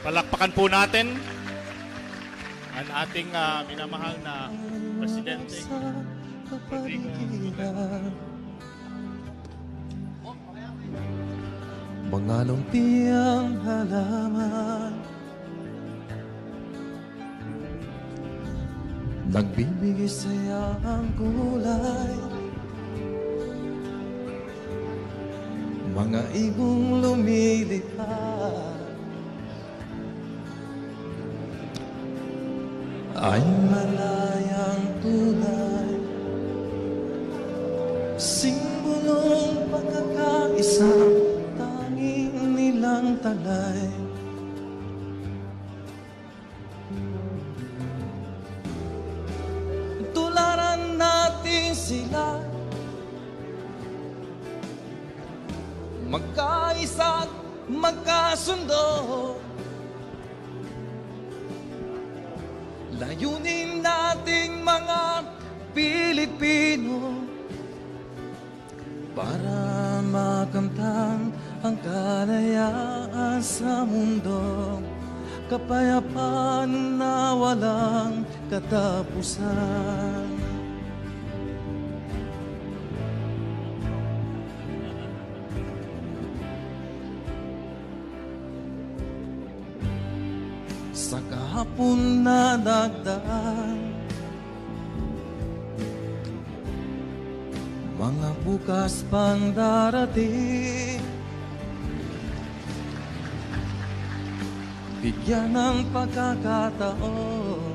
Palakpakan po natin ang ating minamahal na Presidente Rodrigo Duterte. Mga lumpiang halaman, nagbibigay saya ang kulay. Mga ibong lumilipad ay malayang tunay, simbolong pagkakaisang tanging nilang talay. Tularan natin sila, magkaisa at magkasundo. Layunin nating mga Pilipino para makamtan ang kalayaan sa mundo, kapayapaan na walang katapusan. Sa kahapon na dagdaan, mga bukas pang darating, bigyan ng pagkakataon,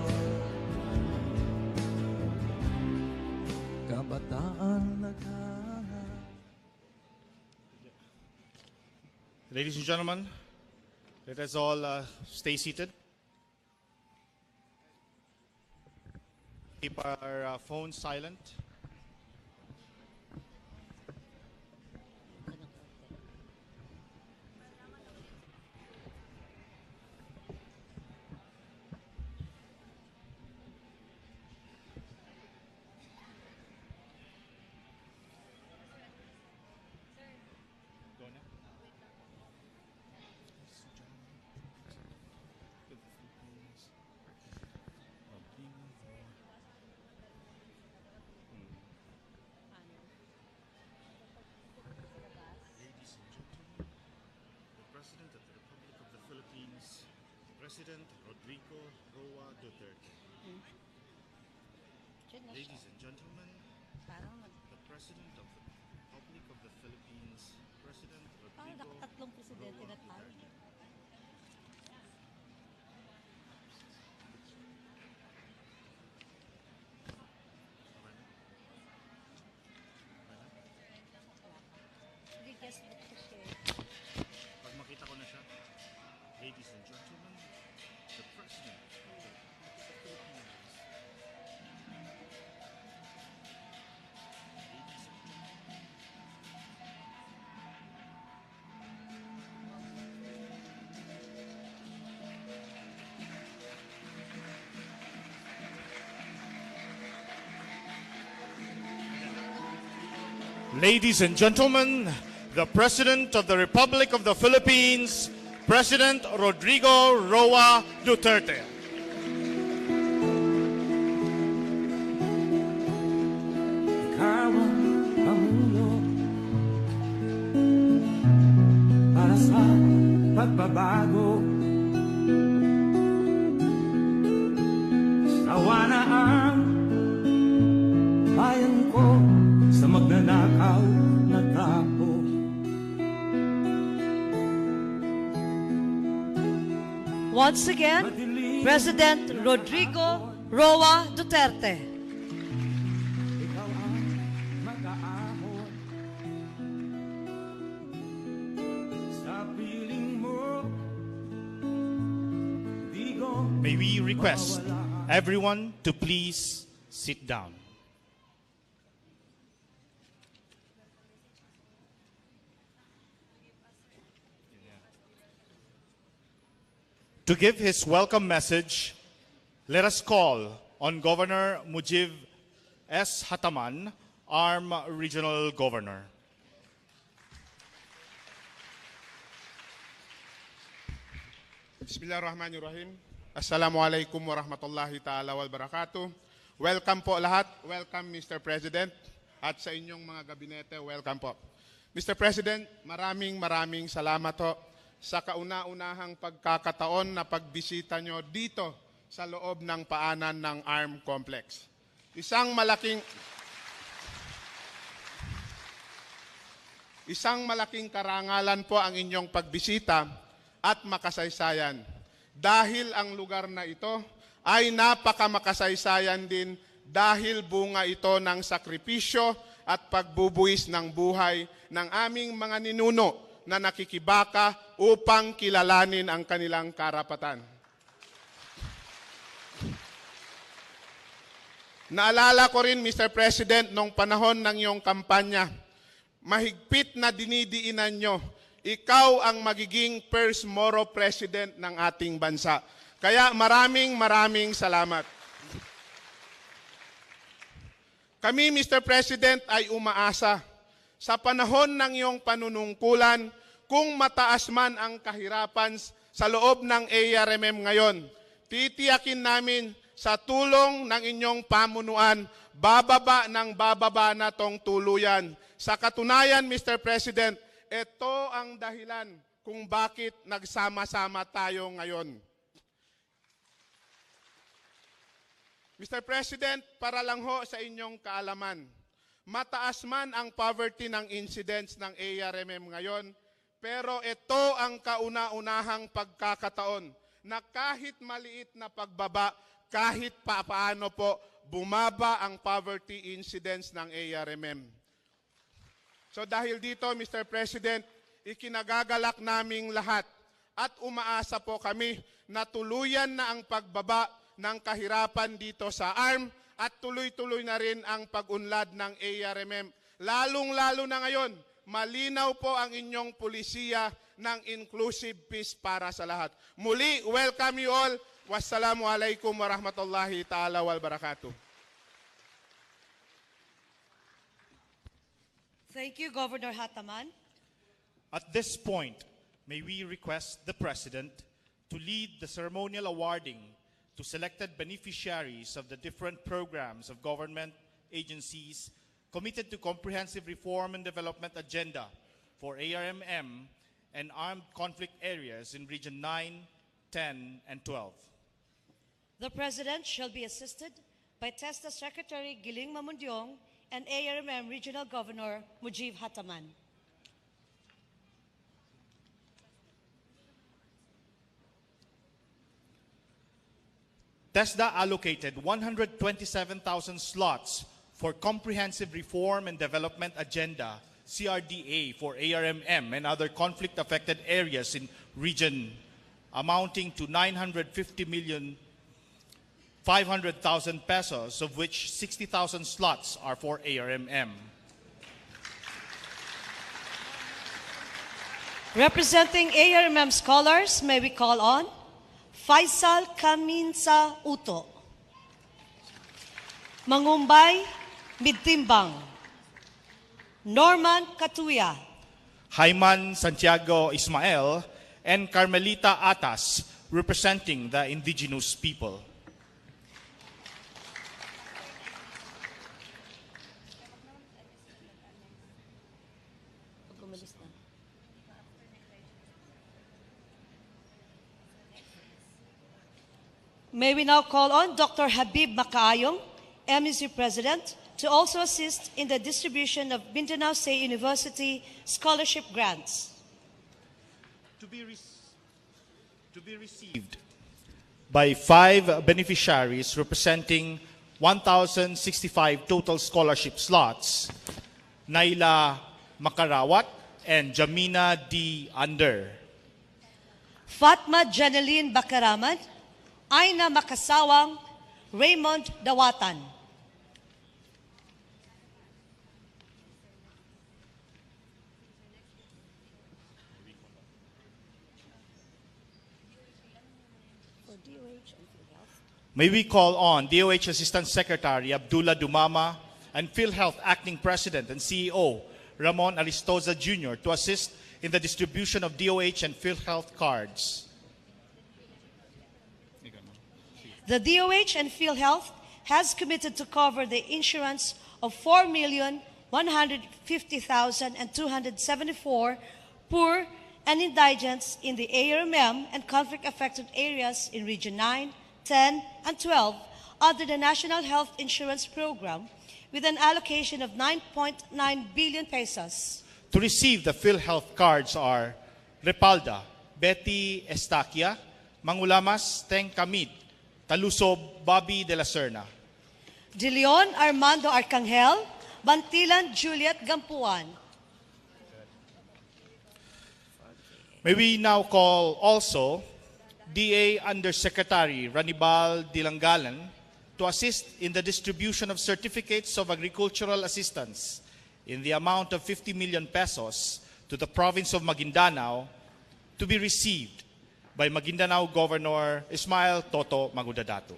kabataan naghanap. Ladies and gentlemen, let us all stay seated. Keep our phones silent. President Rodrigo Roa Duterte. Ladies and gentlemen, the President of the Republic of the Philippines, President Rodrigo Tatlong presidente na tayo. Pag makita ko na siya, ladies and gentlemen, the President of the Philippines. Ladies and gentlemen. Ladies and gentlemen, the President of the Republic of the Philippines, President Rodrigo Roa Duterte. Ikaw ang pamuno para sa pagbabago. Sawa na ang bayan ko sa magnanakaw na tao. Once again, President Rodrigo Roa Duterte. Ikaw ang mag-aahon sa piling mo. May we request everyone to please sit down. To give his welcome message, let us call on Governor Mujib S. Hataman, ARM Regional Governor. Bismillahirrahmanirrahim. Assalamualaikum warahmatullahi ta'ala wabarakatuh. Welcome po lahat. Welcome Mr. President at sa inyong mga gabinete. Welcome po. Mr. President, maraming salamat ho sa kauna-unahang pagkakataon na pagbisita nyo dito sa loob ng paanan ng ARM Complex. Isang malaking karangalan po ang inyong pagbisita at makasaysayan. Dahil ang lugar na ito ay napakamakasaysayan din dahil bunga ito ng sakripisyo at pagbubuwis ng buhay ng aming mga ninuno na nakikibaka upang kilalanin ang kanilang karapatan. Naalala ko rin, Mr. President, nung panahon ng iyong kampanya, mahigpit na dinidiinan nyo, ikaw ang magiging first Moro President ng ating bansa. Kaya maraming salamat. Kami, Mr. President, ay umaasa sa panahon ng iyong panunungkulan kung mataas man ang kahirapan sa loob ng ARMM ngayon. Titiyakin namin sa tulong ng inyong pamunuan, bababa na tong tuluyan. Sa katunayan, Mr. President, ito ang dahilan kung bakit nagsama-sama tayo ngayon. Mr. President, para lang ho sa inyong kaalaman, mataas man ang poverty ng incidents ng ARMM ngayon, pero ito ang kauna-unahang pagkakataon na kahit maliit na pagbaba, kahit paano po, bumaba ang poverty incidents ng ARMM. So dahil dito, Mr. President, ikinagagalak naming lahat at umaasa po kami na tuluyan na ang pagbaba ng kahirapan dito sa ARM at tuloy-tuloy na rin ang pag-unlad ng ARMM. Lalong-lalo na ngayon, malinaw po ang inyong pulisiya ng inclusive peace para sa lahat. Muli, welcome you all. Wassalamualaikum warahmatullahi ta'ala wabarakatuh. Thank you, Governor Hataman. At this point, may we request the President to lead the ceremonial awarding to selected beneficiaries of the different programs of government agencies committed to comprehensive reform and development agenda for ARMM and armed conflict areas in Region 9, 10, and 12. The President shall be assisted by TESDA Secretary Giling Mamundyong and ARMM Regional Governor Mujib Hataman. TESDA allocated 127,000 slots for Comprehensive Reform and Development Agenda, CRDA, for ARMM and other conflict-affected areas in region amounting to 950,500,000 pesos, of which 60,000 slots are for ARMM. Representing ARMM scholars, may we call on Faisal Kaminsa Uto, Mangumbay Midtimbang, Norman Katuya, Jaiman Santiago Ismael, and Carmelita Atas, representing the indigenous people. May we now call on Dr. Habib Makaayong, MEC President, to also assist in the distribution of Mindanao State University scholarship grants. To be received by 5 beneficiaries representing 1,065 total scholarship slots, Naila Makarawat and Jamina D. Under. Fatma Janeline Bacaraman, Aina Makasawang, Raymond Dawatan. May we call on DOH Assistant Secretary Abdullah Dumama and PhilHealth Acting President and CEO Ramon Aristoza Jr. to assist in the distribution of DOH and PhilHealth cards. The DOH and PhilHealth has committed to cover the insurance of 4,150,274 poor and indigents in the ARMM and conflict-affected areas in Region 9, 10, and 12 under the National Health Insurance Program with an allocation of 9.9 billion pesos. To receive the PhilHealth cards are Repalda, Betty Estaquia, Mangulamas, Teng Kamid, Talusob, Bobby de la Serna. De Leon Armando Arcangel, Bantilan Juliet Gampuan. May we now call also DA Undersecretary Ranibal Dilanggalan to assist in the distribution of certificates of agricultural assistance in the amount of 50 million pesos to the province of Maguindanao to be received by Maguindanao Governor Ismael Toto Magudadato.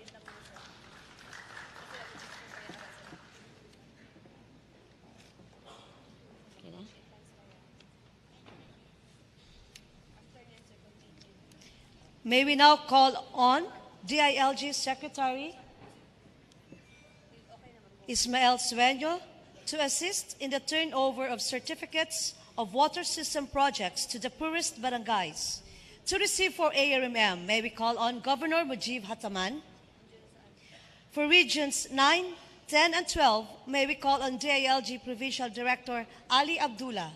May we now call on DILG Secretary Ismael Sueño to assist in the turnover of certificates of water system projects to the poorest barangays. To receive for ARMM, may we call on Governor Mujib Hataman. For Regions 9, 10, and 12, may we call on DILG Provincial Director Ali Abdullah.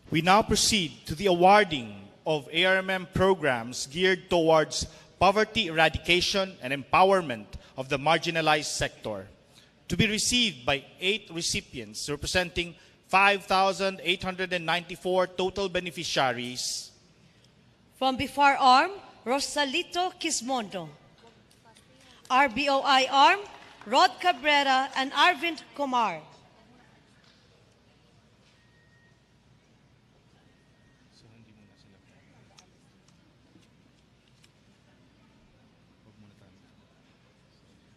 We now proceed to the awarding of ARMM programs geared towards poverty eradication and empowerment of the marginalized sector, to be received by 8 recipients representing 5,894 total beneficiaries. From Bifar Arm, Rosalito Quismondo. RBOI Arm, Rod Cabrera and Arvind Kumar.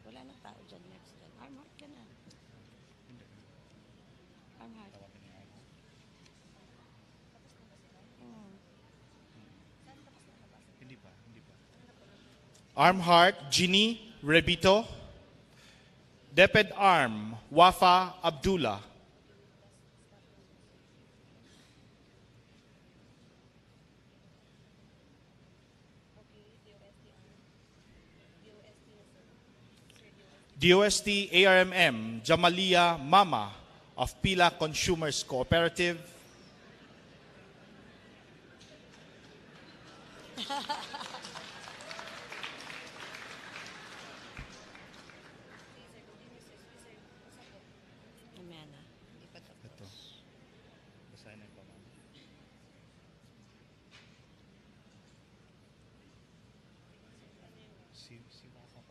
Wala na tao dyan next. Arm heart ka na. Arm heart. Arm Heart, Ginny Rebito. Deped Arm, Wafa Abdullah. DOST ARMM, Jamalia Mama of Pila Consumers Cooperative.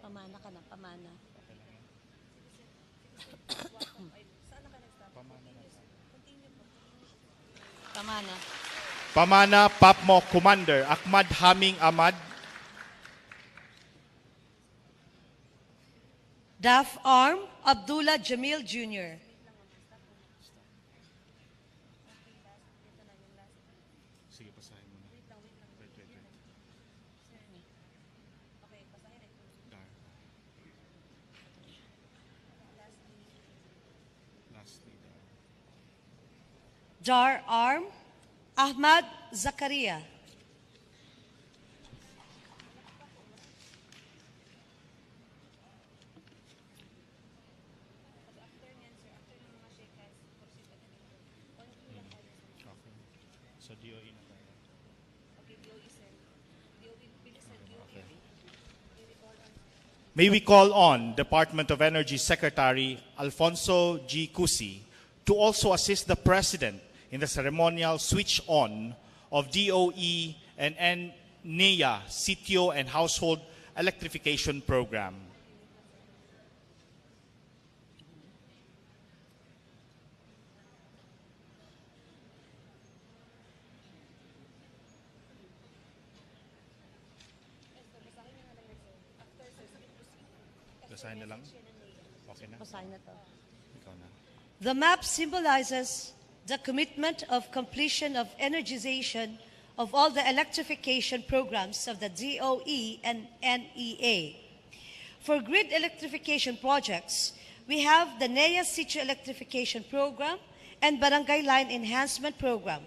Pamana ka na, pamana. Pamana. Pamana Papmo Commander, Ahmad Haming Ahmad. DAF Arm, Abdullah Jamil Jr. Dar Arm, Ahmad Zakaria. May we call on Department of Energy Secretary Alfonso G. Cusi to also assist the President in the ceremonial switch on of DOE and NEA Sitio and Household Electrification Program. Basahin na lang. Okay na. Ikaw na. The map symbolizes the commitment of completion of energization of all the electrification programs of the DOE and NEA. For grid electrification projects, we have the NEA Situ Electrification Program and Barangay Line Enhancement Program,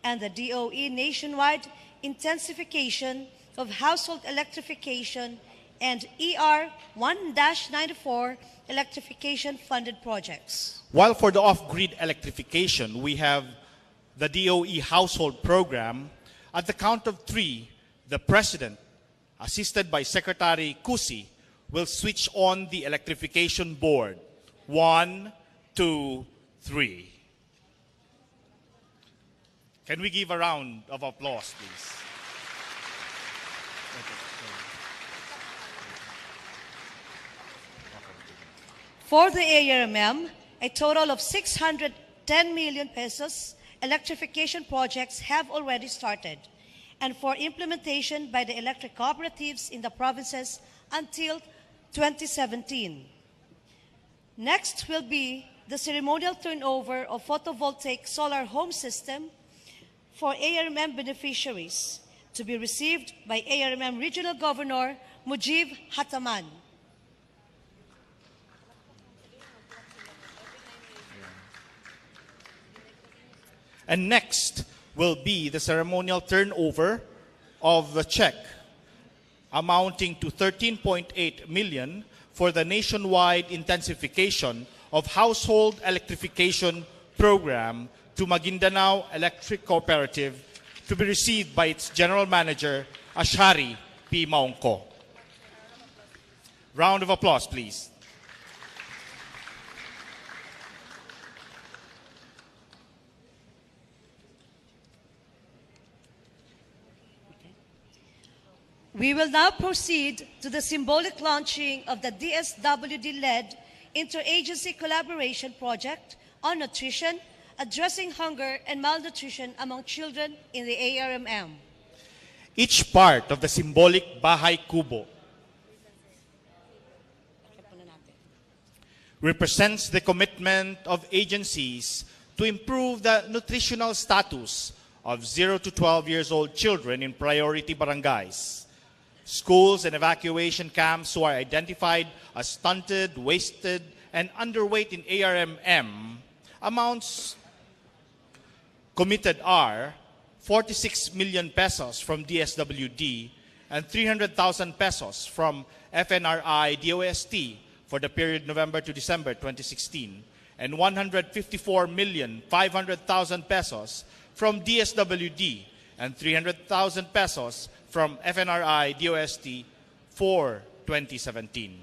and the DOE nationwide intensification of household electrification and ER 1-94 electrification funded projects. While for the off-grid electrification, we have the DOE household program. At the count of three, the President, assisted by Secretary Kusi, will switch on the electrification board. 1, 2, 3. Can we give a round of applause, please? For the ARMM, a total of 610 million pesos electrification projects have already started, and for implementation by the electric cooperatives in the provinces until 2017. Next will be the ceremonial turnover of photovoltaic solar home system for ARMM beneficiaries to be received by ARMM Regional Governor Mujib Hataman. And next will be the ceremonial turnover of the check amounting to 13.8 million for the nationwide intensification of household electrification program to Maguindanao Electric Cooperative to be received by its General Manager, Ashari P. Maungko. Round of applause, please. We will now proceed to the symbolic launching of the DSWD-led interagency collaboration project on nutrition, addressing hunger and malnutrition among children in the ARMM. Each part of the symbolic Bahay Kubo represents the commitment of agencies to improve the nutritional status of 0 to 12 years old children in priority barangays. Schools and evacuation camps who are identified as stunted, wasted, and underweight in ARMM, amounts committed are 46 million pesos from DSWD and 300,000 pesos from FNRI DOST for the period November to December 2016, and 154,500,000 pesos from DSWD and 300,000 pesos from FNRI DOST for 2017.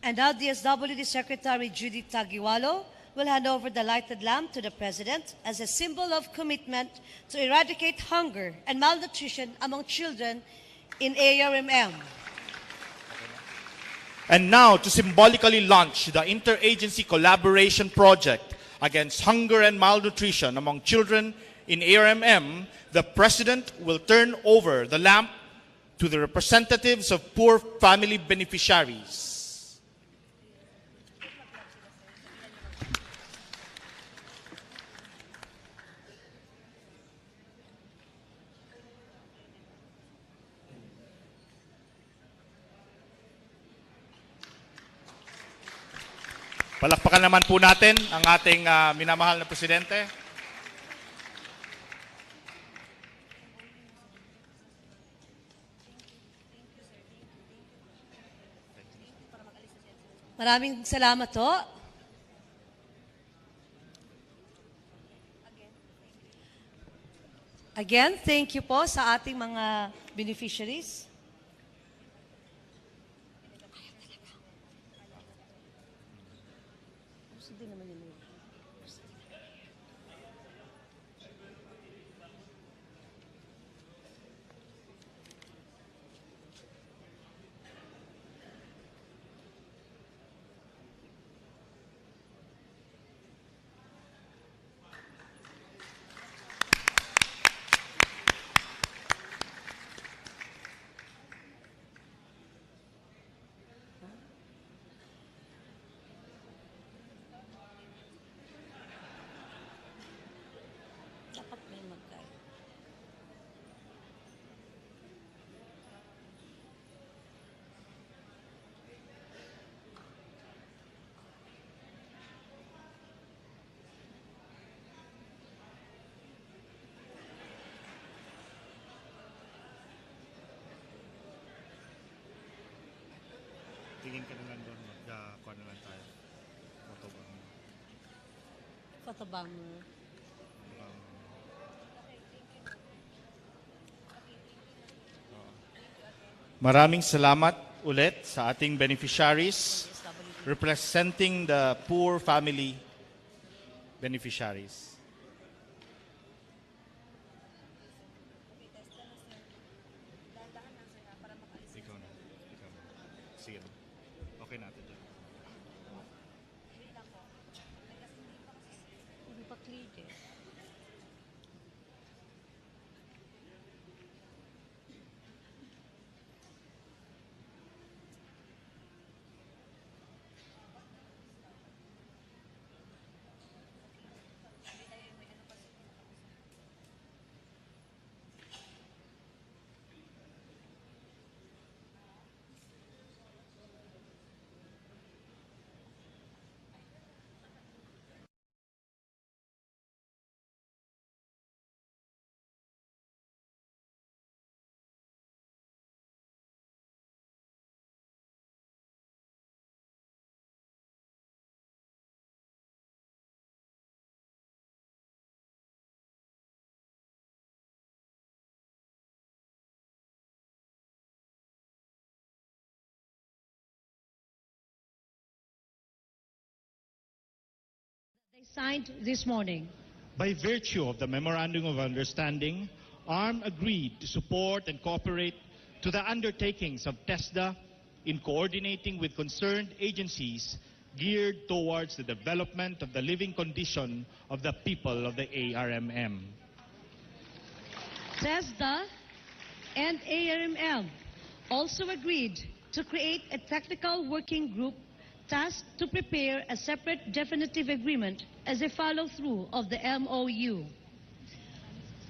And now DSWD Secretary Judith Tagiwalo will hand over the lighted lamp to the President as a symbol of commitment to eradicate hunger and malnutrition among children in ARMM. And now, to symbolically launch the interagency collaboration project against hunger and malnutrition among children in ARMM, the President will turn over the lamp to the representatives of poor family beneficiaries. Palakpakan naman po natin ang ating minamahal na Presidente. Maraming salamat po. Again, thank you po sa ating mga beneficiaries. Tingin ka na lang doon, magkakuha na lang tayo. Photobang. Photobomber. Maraming salamat ulit sa ating beneficiaries representing the poor family beneficiaries. Ikaw na. Sige. Okay na ito dyan. Hindi pa clear eh. They signed this morning. By virtue of the Memorandum of Understanding, ARM agreed to support and cooperate to the undertakings of TESDA in coordinating with concerned agencies geared towards the development of the living condition of the people of the ARMM. TESDA and ARMM also agreed to create a technical working group tasked to prepare a separate definitive agreement as a follow-through of the MOU.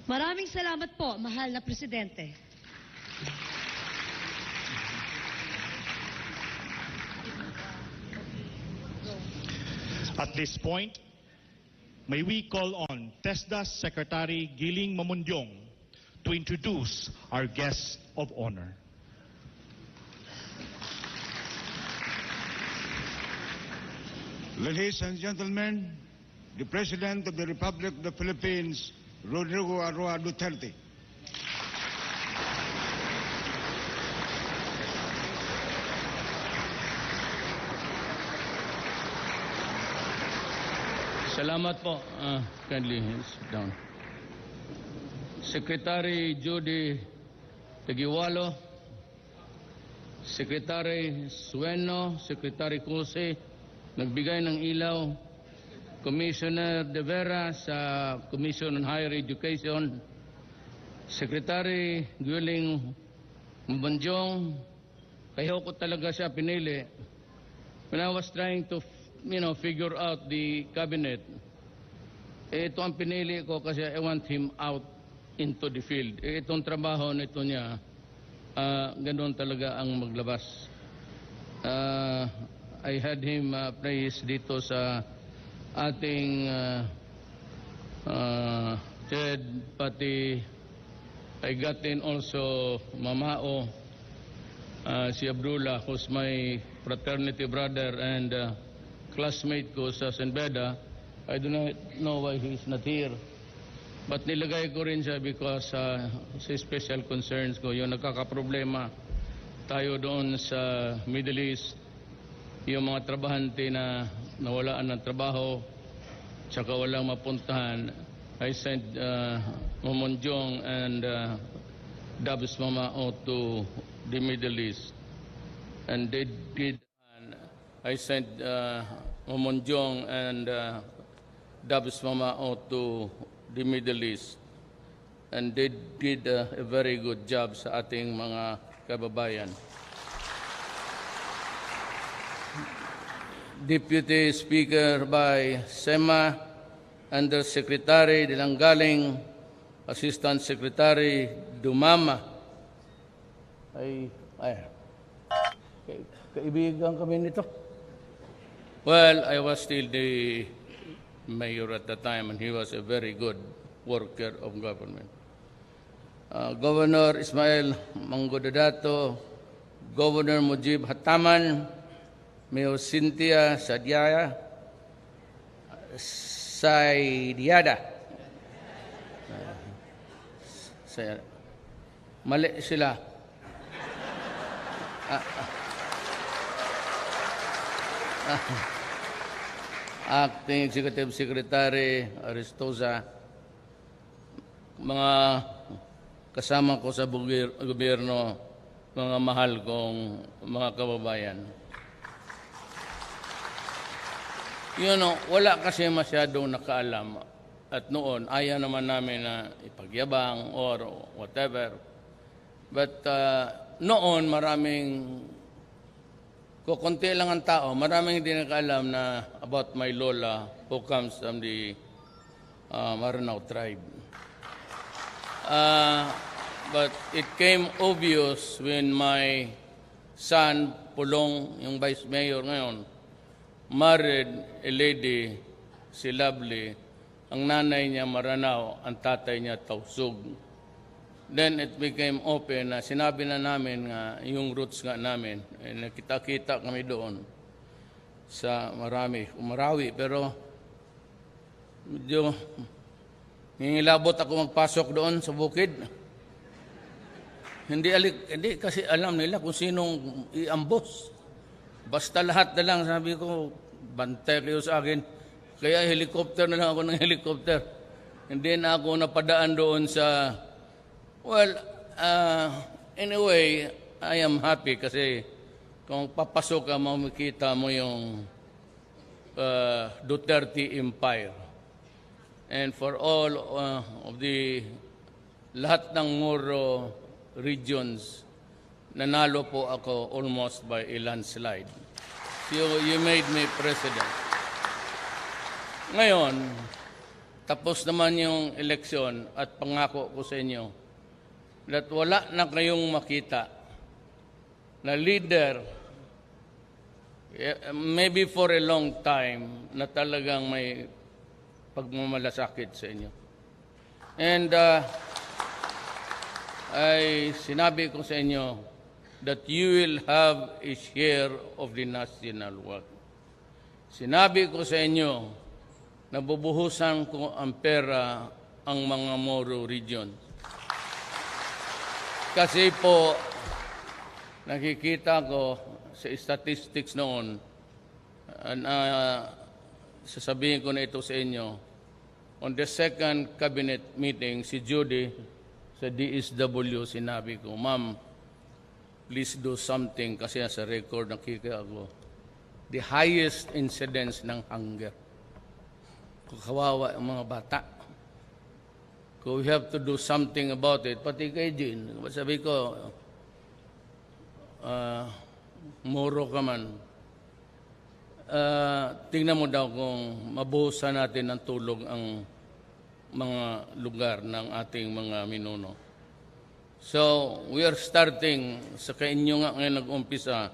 Maraming salamat po, mahal na Presidente. At this point, may we call on TESDA's Secretary Giling Mamundyong to introduce our guest of honor. Ladies and gentlemen, the President of the Republic of the Philippines, Rodrigo Aroa Duterte. Salamat po. Kindly sit down. Secretary Judy Tegiwalo, Secretary Sueno, Secretary Cose, nagbigay ng ilaw, Commissioner De Vera sa Commission on Higher Education, Secretary Guiling Mbanjong, kaya ko talaga siya pinili. When I was trying to figure out the cabinet, ito ang pinili ko kasi I want him out into the field. Itong trabaho nito niya, ganoon talaga ang maglabas. I had him placed dito sa ating TED, pati I got in also Mamao, si Abdullah, who's my fraternity brother and classmate ko sa San Beda. I do not know why he's not here. But nilagay ko rin siya because sa special concerns ko, yung nagkakaproblema tayo doon sa Middle East, yung mga trabahante na nawalaan ng trabaho, tsaka walang mapuntahan. I sent Mamonjong and Dabs Mamao to the Middle East. And they did, I sent Mamonjong and Dabs Mamao to the Middle East. And they did a very good job sa ating mga kababayan. Deputy Speaker by SEMA, Undersecretary Dilanggaling, Assistant Secretary Dumama. Kaibigan kami nito. Well, I was still the mayor at the time and he was a very good worker of government. Governor Ismail Manggodadato, Governor Mujib Hataman, Mayor Cynthia Saydiada. Mali sila. Acting Executive Secretary Aristosa, mga kasama ko sa gobyerno, mga mahal kong mga kababayan. Wala kasi masyadong nakaalam. At noon, ayaw naman namin na ipagyabang or whatever. But noon, konti lang ang tao, maraming hindi nakaalam na about my lola who comes from the Maranao tribe. But it came obvious when my son, Pulong, yung vice mayor ngayon, married a lady, si Lovely. Ang nanay niya Maranao, ang tatay niya Tausug. Then it became open na sinabi na namin nga yung roots nga namin. Nakita-kita kami doon sa Marawi. Pero medyo ngingilabot ako magpasok doon sa bukid. Hindi kasi alam nila kung sinong iambos. Basta lahat na lang, sabi ko, bantay kayo sa akin. Kaya helicopter na lang ako ng helicopter. Hindi na ako napadaan doon sa... Well, anyway, I am happy kasi kung papasok ka, makikita mo yung Duterte Empire. And for all of the lahat ng Moro regions, nanalo po ako almost by a landslide. So you made me president. Ngayon, tapos naman yung eleksyon at pangako ko sa inyo that wala na kayong makita na leader, maybe for a long time, na talagang may pagmamalasakit sa inyo. And ay sinabi ko sa inyo that you will have a share of the national wealth. Sinabi ko sa inyo, nabubuhusan ko ang pera ang mga Moro region. Kasi po, nakikita ko sa statistics noon, sasabihin ko na ito sa inyo, on the second cabinet meeting, si Judy sa DSW, sinabi ko, Ma'am, please do something kasi sa record nakikita ko, the highest incidence ng hunger. Kawawa ang mga bata. We have to do something about it. Pati kay Jean, sabi ko, Moro ka man, tingnan mo daw kung mabuhusan natin ng tulog ang mga lugar ng ating mga minuno. So, we are starting, sa kainyo nga ngayon nag-umpisa,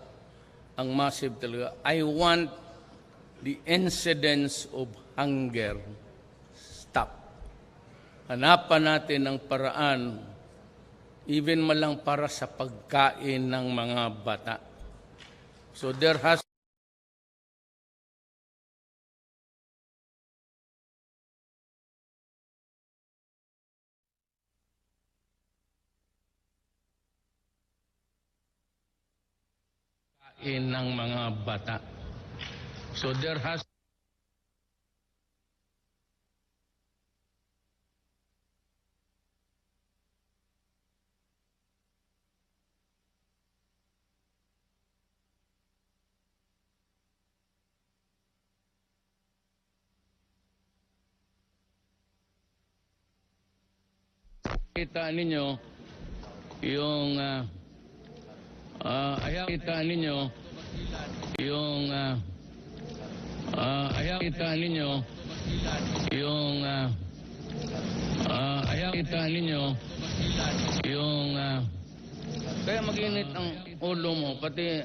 ang massive talaga. I want the incidence of hunger stop. Hanapan natin ng paraan, even malang para sa pagkain ng mga bata. So there has ng mga bata. So there has kita ninyo yung kita ninyo yung kita ninyo yung kita ninyo yung kaya mag-init ang ulo mo pati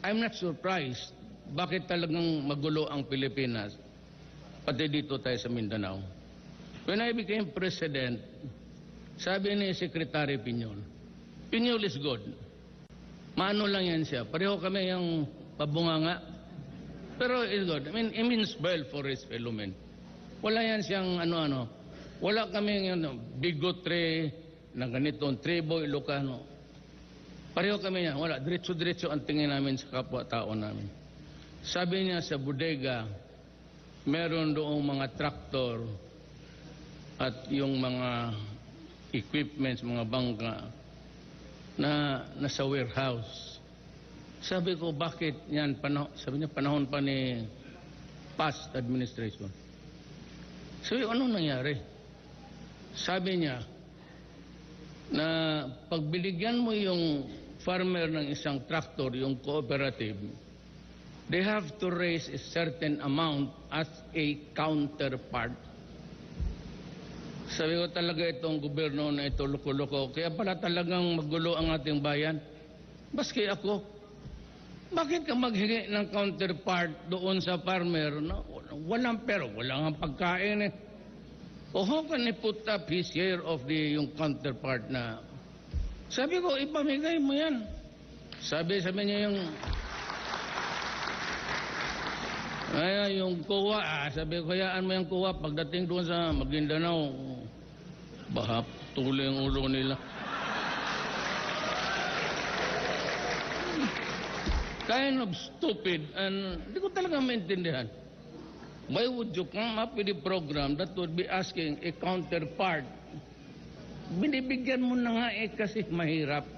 I'm not surprised bakit talagang magulo ang Pilipinas pati dito tayo sa Mindanao. When I became president, sabi ni Secretary Piñol is good. Maano lang yan siya. Pareho kami yung pabunganga. Pero it's good. I mean, it means well for his fellow men. Wala yan siyang ano-ano. Wala kami bigotry na ganitong tribo, Ilocano. Pareho kami yan. Wala. Diretso-diretso ang tingin namin sa kapwa-tao namin. Sabi niya sa bodega, meron doong mga traktor at yung mga equipments, mga bangka na nasa warehouse. Sabi ko, bakit yan? Sabi niya, panahon pa ni past administration. Sabi, ano nangyari? Sabi niya, na pagbinigyan mo yung farmer ng isang traktor, yung cooperative, they have to raise a certain amount as a counterpart. Sabi ko talaga itong gobyerno na ito loko-loko. Kaya pala talagang magulo ang ating bayan. Baski ako, bakit ka maghingi ng counterpart doon sa farmer? No? Walang pero, walang pagkain eh. O how can he put up his share of yung counterpart na? Sabi ko, ipamigay mo yan. Sabi niya yung kuwa, sabi ko, hayaan mo yung kuwa. Pagdating doon sa Maguindanao, bahap, tuloy ang ulo nila. Kind of stupid, and hindi ko talaga maintindihan. Why would you come up with a program that would be asking a counterpart? Binibigyan mo na nga kasi mahirap.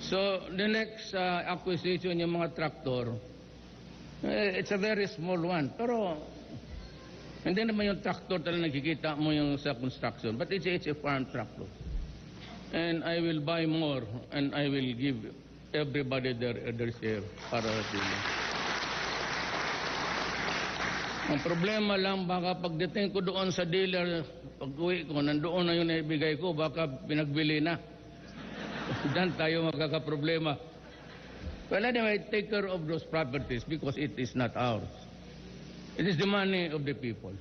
So, the next acquisition yung mga traktor, it's a very small one. Pero, hindi naman yung tractor talaga nakikita mo yung sa construction. But it's a farm tractor. And I will buy more and I will give everybody their share para sila. Ang problema lang, baka pagdating ko doon sa dealer, pag-uwi ko, nandoon na yung naibigay ko, baka pinagbili na. Diyan tayo magkakaproblema. Well, anyway, take care of those properties because it is not ours. It is the money of the people.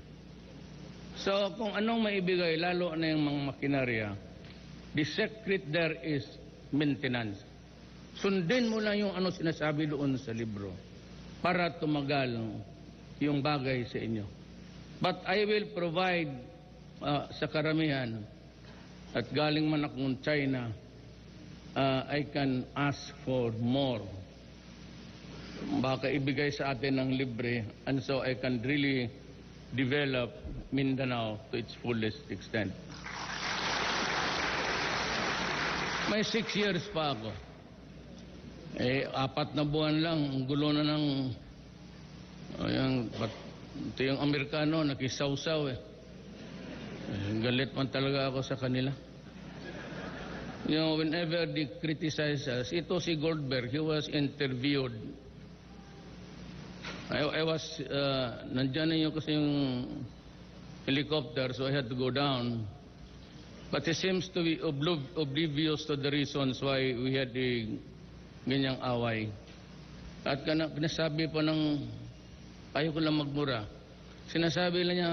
So, kung anong maibigay, lalo na yung mga makinarya, the secret there is maintenance. Sundin mo lang yung ano sinasabi doon sa libro para tumagal yung bagay sa inyo. But I will provide sa karamihan at galing man akong China, I can ask for more. Baka ibigay sa atin ng libre and so I can really develop Mindanao to its fullest extent. May 6 years pa ako. 4 na buwan lang, ang gulo na ng ito yung Amerikano, nakisawsaw eh. Galit man talaga ako sa kanila. You know, whenever they criticize us, ito si Goldberg, he was interviewed. I was, nandyan na yung kasi yung helicopter, so I had to go down. But he seems to be oblivious to the reasons why we had the ganyang away. At pinasabi pa ng, ayaw ko lang magmura, sinasabi lang niya,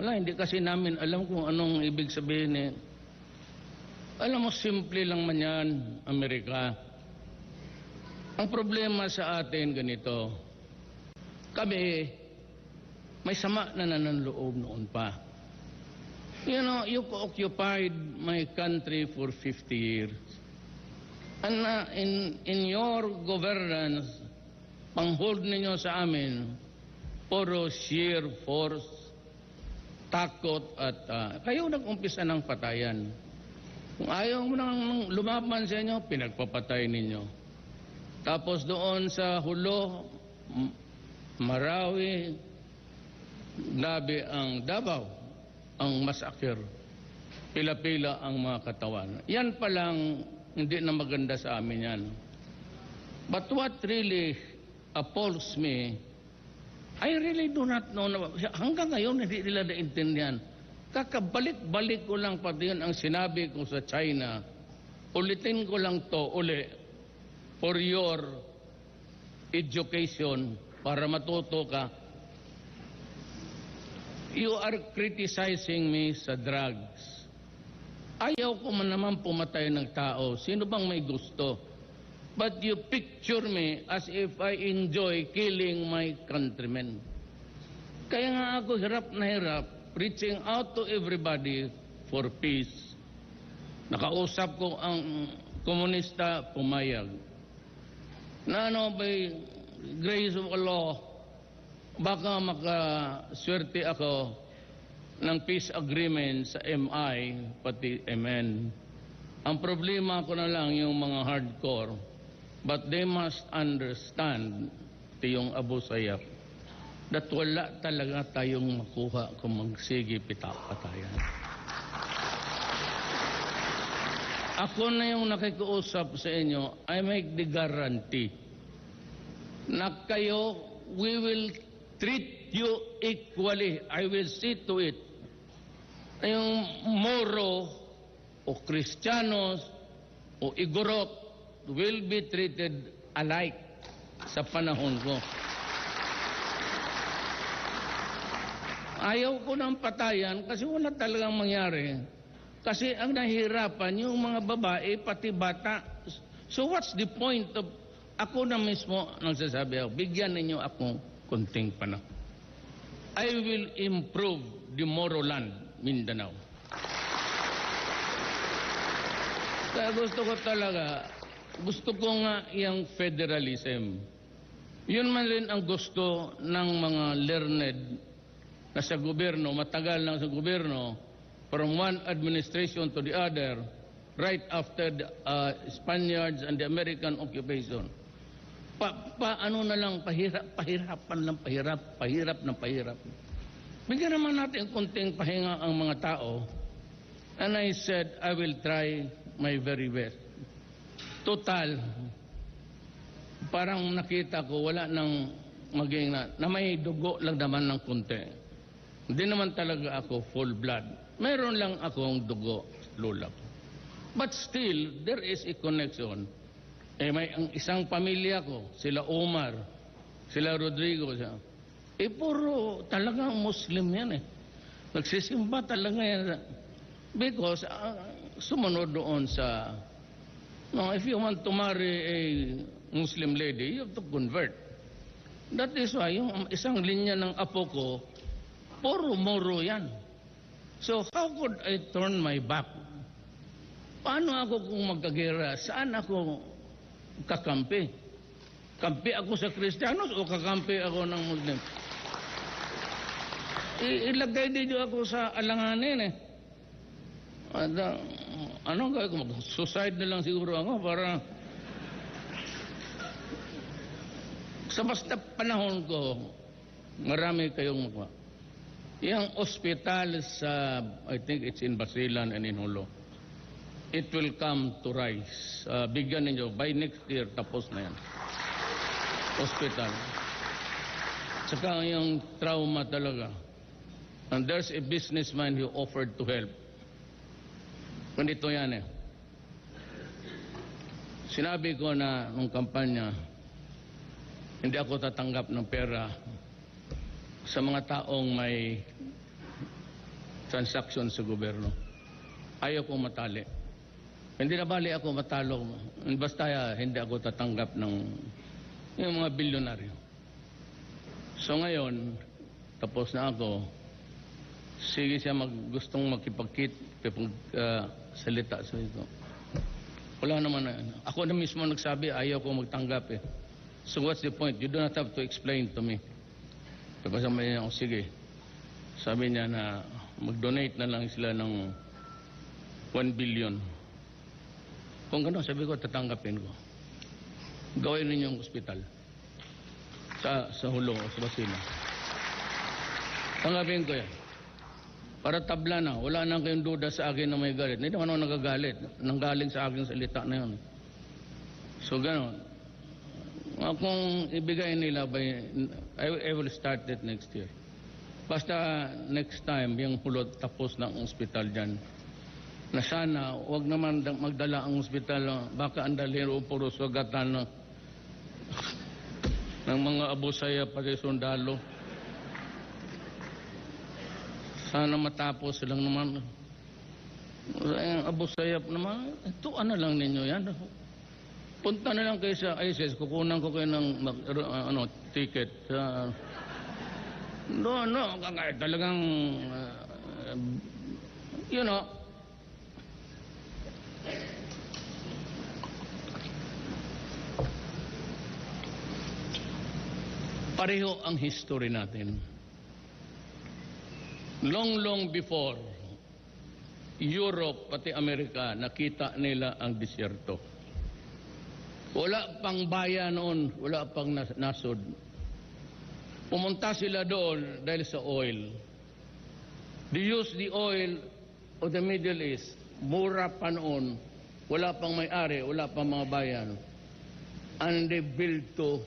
wala, hindi kasi namin alam kung anong ibig sabihin eh. Alam mo, simple lang man yan, Amerika. Ang problema sa atin ganito, kami, may sama na nananloob noon pa. You know, you occupied my country for 50 years. And in your governance, pang-hold ninyo sa amin, puro sheer force, takot at kayo nag-umpisa ng patayan. Kung ayaw mo nang lumaban sa inyo, pinagpapatay ninyo. Tapos doon sa Hulo, Marawi, Labi ang Davao, ang massacre. Pila-pila ang mga katawan. Yan pa lang, hindi na maganda sa amin yan. But what really appalls me, I really do not know. Hanggang ngayon, hindi nila naintindihan. Kakabalik-balik ko lang pati yun ang sinabi ko sa China. Ulitin ko lang to uli for your education para matuto ka. You are criticizing me sa drugs. Ayaw ko man naman pumatay ng tao. Sino bang may gusto? but you picture me as if I enjoy killing my countrymen. Kaya nga ako hirap na hirap, reaching out to everybody for peace. Nakausap ko ang komunista, pumayag. Na by grace of Allah, baka makaswerte ako ng peace agreement sa MI, pati MN. Ang problema ko na lang yung mga hardcore, but they must understand, ito yung Abu Sayyaf, that wala talaga tayong makuha kung magsige patayan. Ako na yung nakikiusap sa inyo, I make the guarantee na kayo, we will treat you equally. I will see to it. Yung Moro o Kristiyanos o Igorot will be treated alike sa panahon ko. Ayaw ko ng patayan kasi wala talagang mangyari. Kasi ang nahihirapan yung mga babae pati bata. So what's the point of... Ako na mismo nagsasabi ako, bigyan ninyo akong kunting panahon. I will improve the Moroland, Mindanao. Kaya gusto ko nga yung federalism. Yun man rin ang gusto ng mga learned na sa gobyerno, matagal lang sa gobyerno, from one administration to the other, right after the Spaniards and the American occupation. Paano na lang, pahirapan lang, pahirap ng pahirap. Bigyan naman natin konting pahinga ang mga tao. And I said, I will try my very best. Total, parang nakita ko, wala nang maging na may dugo lang naman ng konti. Hindi naman talaga ako full blood. Meron lang akong dugo, lula. But still, there is a connection. May ang isang pamilya ko, sila Omar, sila Rodrigo, puro talagang Muslim yan Nagsisimba talaga yan. Because sumunod doon sa, if you want to marry a Muslim lady, you have to convert. That is why yung isang linya ng apo ko, puro Moro yan. So how could I turn my back? Paano ako kung magkagera? Saan ako kakampi? Kampi ako sa Kristiyanos o kakampi ako ng Muslim? Ilagay din ako sa alanganin Anong gawin ko? Mag-suicide na lang siguro ako para sa basta panahon ko, marami kayong magwa. Yung ospital sa, I think it's in Basilan and in Holo, it will come to rise. Bigyan ninyo, by next year, tapos na yan. Hospital. Saka yung trauma talaga. And there's a businessman who offered to help. Ganito yan Sinabi ko na nung kampanya, hindi ako tatanggap ng pera sa mga taong may transaction sa gobyerno. Ayaw kong matali. Hindi na bali ako matalo. Basta hindi ako tatanggap ng yung mga bilyonaryo. So ngayon, tapos na ako, sige siya gustong salita sa ito. Wala naman ako na mismo nagsabi, ayaw ko magtanggap So what's the point? You do not have to explain to me. Tapos sabi niya, sige. Sabi niya na mag-donate na lang sila ng 1 billion. Kung gano'n, sabi ko, tatanggapin ko. Gawin ninyo yung ospital. Sa Hulong o sa Basila. Tanggapin ko yan. Para tabla na, wala nang kayong duda sa akin na may galit. Hindi naman ako nagagalit. Nanggaling sa akin salita na yun. So gano'n. Kung ibigay nila, I will start it next year. Basta next time, yung hulot tapos ng ospital dyan. Na sana, huwag naman magdala ang ospital. Baka ang dalhin o puro sugatan ng mga abusaya pati sundalo. Sana matapos lang naman. Ang abusayap naman, ito ano lang ninyo yan. Punta na lang kayo sa ISIS, kukunan ko kayo ng ticket. No, talagang, you know, pareho ang history natin. Long before Europe pati Amerika nakita nila ang disyerto. Wala pang bayan noon, wala pang nasod. Pumunta sila doon dahil sa oil. They use the oil of the Middle East. Mura pa noon, wala pang may-ari, wala pang mga bayan. And they built to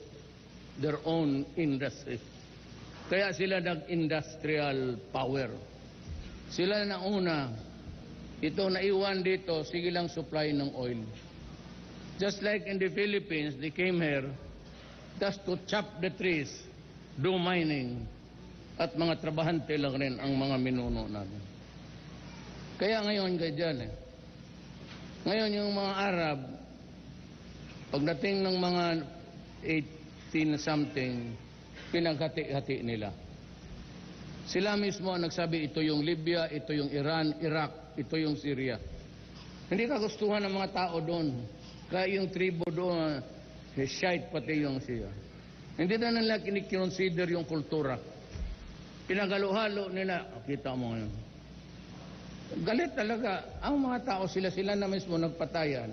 their own industry. Kaya sila nag-industrial power. Sila na una, ito naiwan dito, sige lang supply ng oil. Just like in the Philippines, they came here just to chop the trees, do mining, at mga trabahante lang rin ang mga minuno natin. Kaya ngayon ganyan eh. Ngayon yung mga Arab, pagdating ng mga 18-something, pinaghati-hati nila. Sila mismo ang nagsabi, ito yung Libya, ito yung Iran, Iraq, ito yung Syria. Hindi kagustuhan ng mga tao doon. Kaya yung tribo doon, Shiite pati yung siya. Hindi na nila kinikonsider yung kultura. Pinagalo-halo nila. Kita mo ngayon. Galit talaga. Ang mga tao sila na mismo nagpatayan.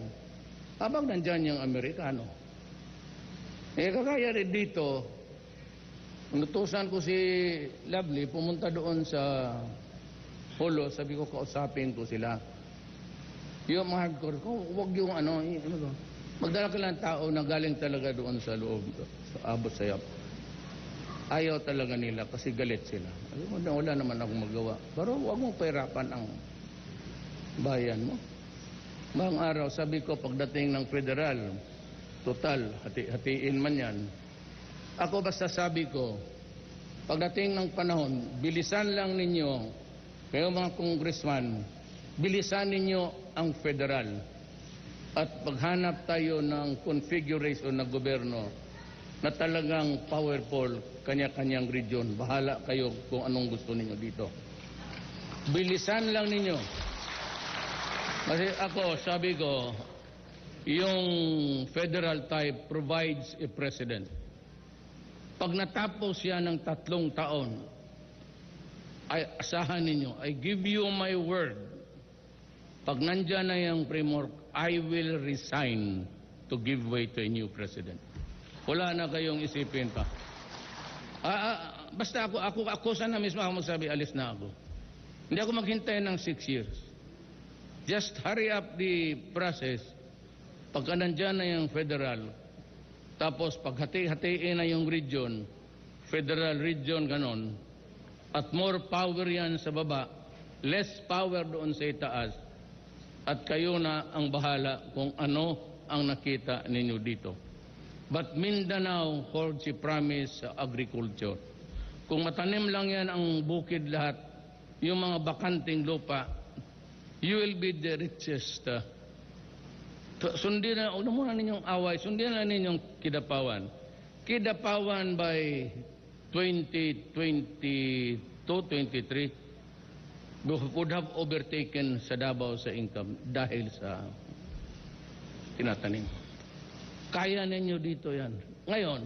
Habang nandyan yung Amerikano. Kagaya rin dito, nutusan ko si Lovely, pumunta doon sa Polo, sabi ko kausapin ko sila. Yung mga hardcore ko, huwag yung magdala ka lang tao na galing talaga doon sa loob, sa abot sayap. Ayaw talaga nila kasi galit sila. Wala naman akong magawa. Pero huwag mong pahirapan ang bayan mo. Bang araw, sabi ko, pagdating ng federal, total, hatiin man yan. Ako basta sabi ko, pagdating ng panahon, bilisan lang ninyo, kayo mga congressman, bilisan ninyo ang federal. At paghanap tayo ng configuration ng gobyerno na talagang powerful, kanya-kanyang region. Bahala kayo kung anong gusto ninyo dito. Bilisan lang ninyo. Kasi ako, sabi ko, yung federal type provides a president. Pag natapos yan ng 3 taon, ay asahan ninyo, I give you my word, pag nandyan na yung framework, I will resign to give way to a new president. Wala na kayong isipin pa. Basta ako sana mismo ako magsabi, alis na ako. Hindi ako maghintay ng 6 years. Just hurry up the process. Pagka nandyan na yung federal, tapos pag hati-hatiin na yung region, federal region ganon, at more power yan sa baba, less power doon sa itaas, at kayo na ang bahala kung ano ang nakita ninyo dito. But Mindanao holds a promise sa agriculture. Kung matanim lang yan ang bukid lahat, yung mga bakanting lupa, you will be the richest. Sundin na, huwag muna ninyong away, sundin na ninyong Kidapawan. Kidapawan by 2022-23, would have overtaken sa Davao sa income dahil sa tinatanim. Kaya ninyo dito yan. Ngayon,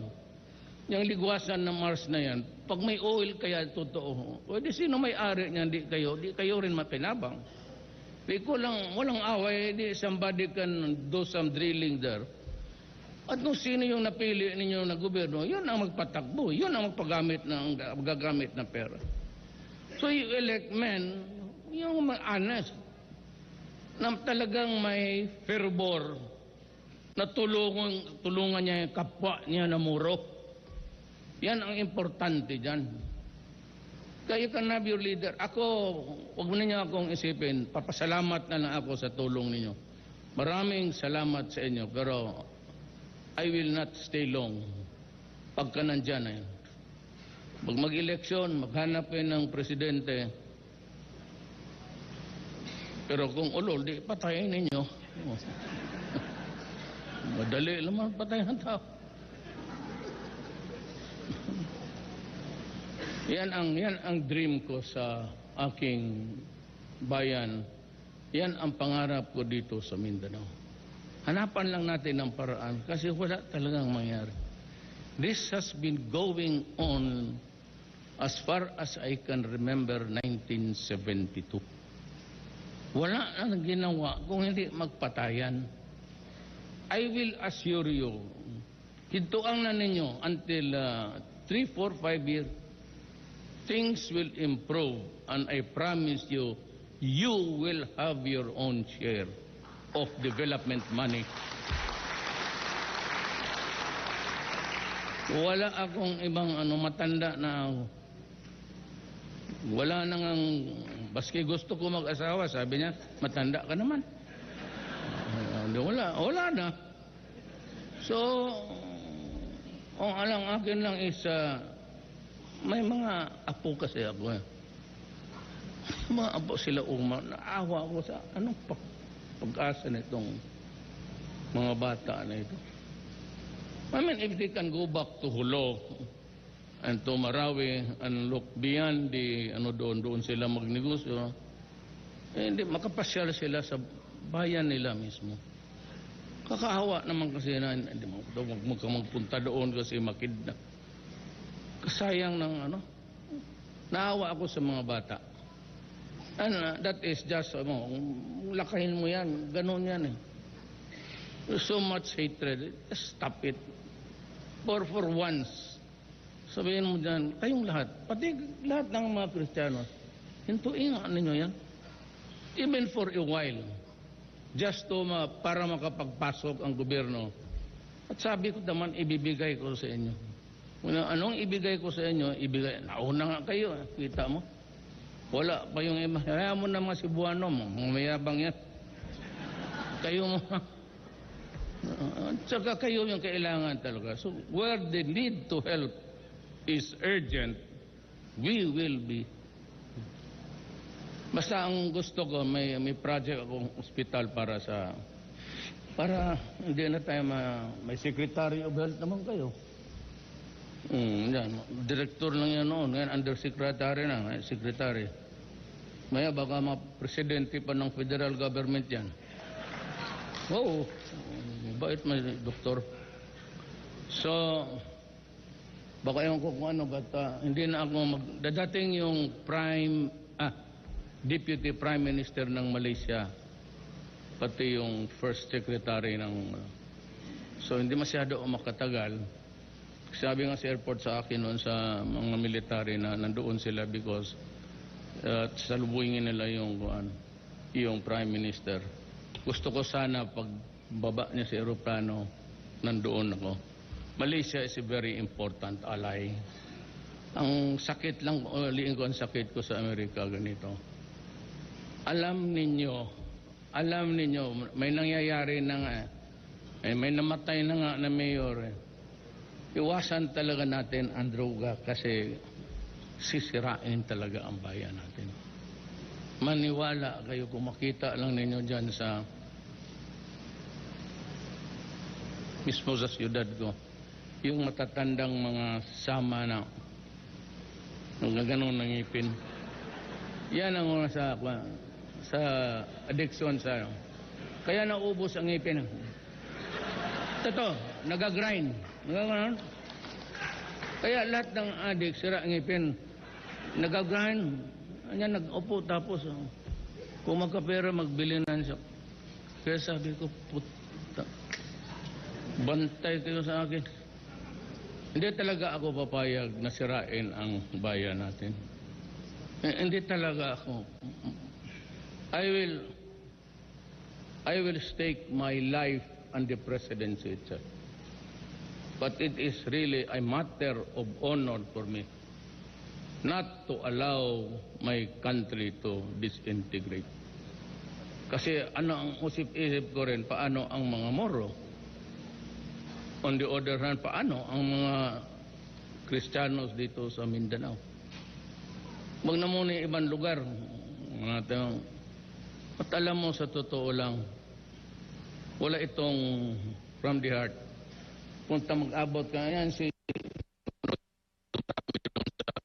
yung ligwasan ng Mars na yan, pag may oil kaya totoo, o di sino may-ari niyan, di kayo rin mapinabang. Walang away, di somebody can do some drilling there. At kung sino yung napili ninyo na gobyerno, yun ang magpatakbo, yun ang magagamit ng pera. So you elect men, yung honest, na talagang may fervor, na tulungan niya yung kapwa niya na muro. Yan ang importante dyan. Kaya you can have your leader. Ako, huwag mo ninyo akong isipin, papasalamat na lang ako sa tulong ninyo. Maraming salamat sa inyo, pero I will not stay long pagka nandyan na yun. Pag mag-eleksyon, maghanap ng presidente. Pero kung ulol, di patayin ninyo. Madali lang magpatay ng tao. Yan ang dream ko sa aking bayan. Yan ang pangarap ko dito sa Mindanao. Hanapan lang natin ng paraan kasi wala talagang mangyari. This has been going on as far as I can remember 1972. Wala nang ginawa kung hindi magpatayan. I will assure you, hintuan na ninyo until 3, 4, 5 years, things will improve and I promise you, you will have your own share of development money. Wala akong ibang matanda na wala nang baski gusto ko mag-asawa, sabi niya, matanda ka naman. Wala na. So, ang alang akin lang is may mga apo kasi ako. Mga apo sila naawa ako sa anong pag-asa nitong mga bata na ito. I mean, if they can go back to Hulo and to Marawi and look beyond the doon sila magnegosyo, hindi makapasyal sila sa bayan nila mismo. Kakaawa naman kasi na hindi magpunta doon kasi makidnap. Kasayang ng naawa ako sa mga bata. And that is just lakahin mo yan, ganun yan eh. There's so much hatred, stop it. For once, sabihin mo dyan, kayong lahat, pati lahat ng mga Kristiyano, hintuin nga ninyo yan. Even for a while, just to para makapagpasok ang gobyerno. At sabi ko naman, ibibigay ko sa inyo. Anong ibigay ko sa inyo? Nauna nga kayo, kita mo. Wala pa yung iba. Kaya mo na mga Cebuano mo, mga mayabang yan. Kayo mo. Tsaka kayo yung kailangan talaga. So where the need to help is urgent, we will be. Basta ang gusto ko, may project akong hospital para hindi na tayo may Secretary of Health naman kayo. Yan, director lang yan noon, ngayon undersecretary na, secretary. Maya baka presidente pa ng federal government yan. Oo, bait may doktor. So, baka ewan ko kung but hindi na ako dadating yung Deputy Prime Minister ng Malaysia, pati yung First Secretary ng so hindi masyado makatagal. Sabi nga sa airport sa akin noon sa mga military na nandoon sila because salubungin nila yung Prime Minister. Gusto ko sana pag baba niya sa aeroplano, nandoon ako. Malaysia is a very important ally. Ang sakit lang, uliin ko ang sakit ko sa Amerika ganito. Alam ninyo, may nangyayari na nga, may namatay na nga na mayor. Iwasan talaga natin ang droga kasi sisirain talaga ang bayan natin. Maniwala kayo kung makita lang ninyo dyan sa mismo sa siyudad ko, yung matatandang mga sama na ganun ng ngipin. Yan ang una sa addiction sa kaya naubos ang ngipin. Totoo, nagagrind. Kaya lahat ng addict, sira ang ngipin. Nagagrind. Yan, nag-upo tapos kung magkapera, magbili na siya. Kaya sabi ko, puta, bantay kayo sa akin. Hindi talaga ako papayag na sirain ang bayan natin. Hindi talaga ako. I will stake my life on the presidency itself. But it is really a matter of honor for me not to allow my country to disintegrate. Kasi ano ang usip-isip ko rin, paano ang mga Moro? On the other hand, paano ang mga Kristiyanos dito sa Mindanao? Wag na muna yung ibang lugar. At alam mo, sa totoo lang, wala itong from the heart. Punta mag-abot ka, yan si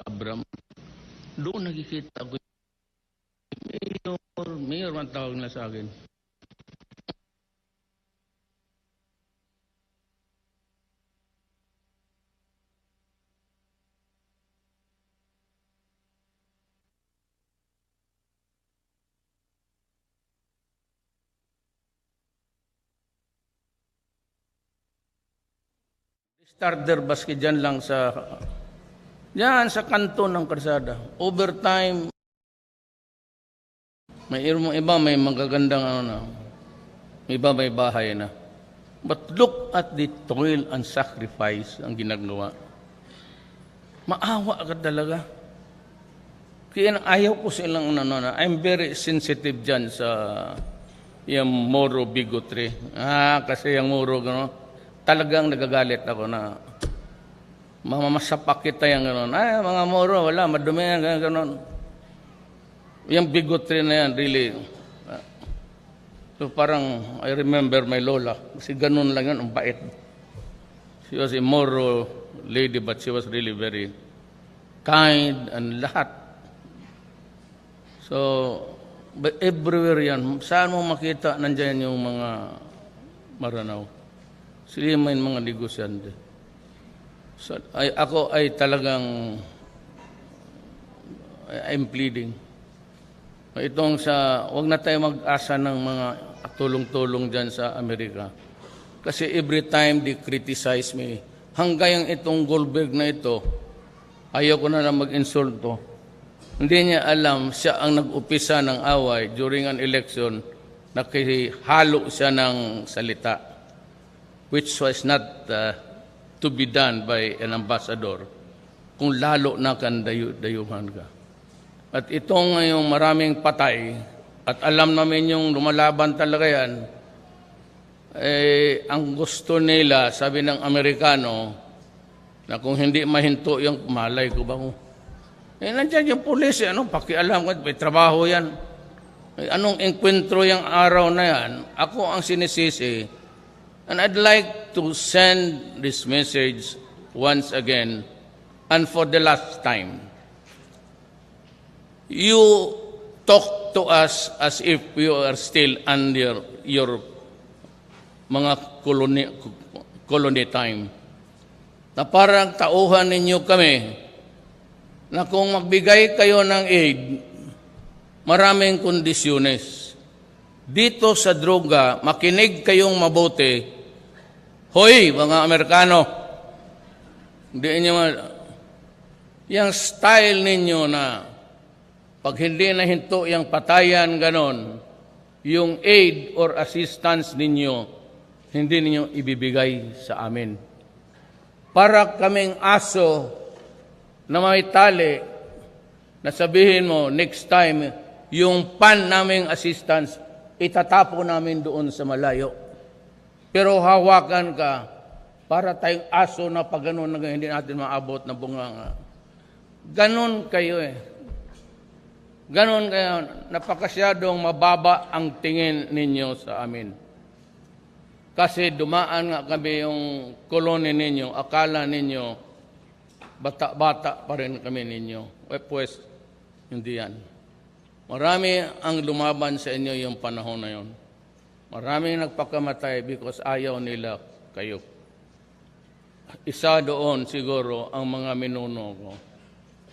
Sobrang. Doon nakikita ko, mayor man tawag na sa akin. Starter basket dyan lang sa kanto ng kalsada. Overtime, may iba may magagandang may iba may bahay na. But look at the toil and sacrifice ang ginagawa. Maawa ka talaga. Kaya ayaw ko silang I'm very sensitive dyan sa yung Moro bigotry. Kasi yung Moro gano'n. Talagang nagagalit ako na mamasapak kita yung gano'n. Mga Moro, wala, madumi yan, gano'n. Yung bigotry na yan, really. So parang, I remember my lola. Kasi gano'n lang yun, ang bait. She was a Moro lady, but she was really very kind and lahat. So, but everywhere yan. Saan mo makita, nandyan yung mga Maranao. Sila may mga negosyante. So, ako ay talagang I'm pleading. Itong wag na tayo mag-asa ng mga tulong-tulong dyan sa Amerika. Kasi every time they criticize me, hanggang itong Goldberg na ito, ayaw ko na mag-insulto. Hindi niya alam, siya ang nag-upisa ng away during an election, nakihalo siya ng salita, which was not to be done by an ambassador, kung lalo na kan dayuhan ka. At itong ngayong maraming patay, at alam namin yung lumalaban talaga yan, ang gusto nila, sabi ng Amerikano, na kung hindi mahinto yung malay ko ba ko. Nandiyan yung pulis, pakialam ko, may trabaho yan. Anong enkwentro yung araw na yan, ako ang sinisisi. And I'd like to send this message once again, and for the last time. You talk to us as if we are still under your mga colony time. Na parang tauhan ninyo kami na kung magbigay kayo ng aid, maraming kondisyones. Dito sa droga, makinig kayong mabuti. Hoy, mga Amerikano, hindi ninyo yung style ninyo na pag hindi nahinto yung patayan ganon, yung aid or assistance ninyo, hindi ninyo ibibigay sa amin. Para kaming aso na may tali, na sabihin mo, next time, yung pan naming assistance, itatapo namin doon sa malayo. Pero hawakan ka para tayong aso na pag ganun na hindi natin maabot na bunganga. Ganon kayo Ganon kayo. Napakasyadong mababa ang tingin ninyo sa amin. Kasi dumaan nga kami yung kolony ninyo, akala ninyo, bata-bata pa rin kami ninyo. Pues, hindi yan. Marami ang lumaban sa inyo yung panahon na yon. Maraming nagpakamatay because ayaw nila kayo. Isa doon siguro ang mga minuno ko.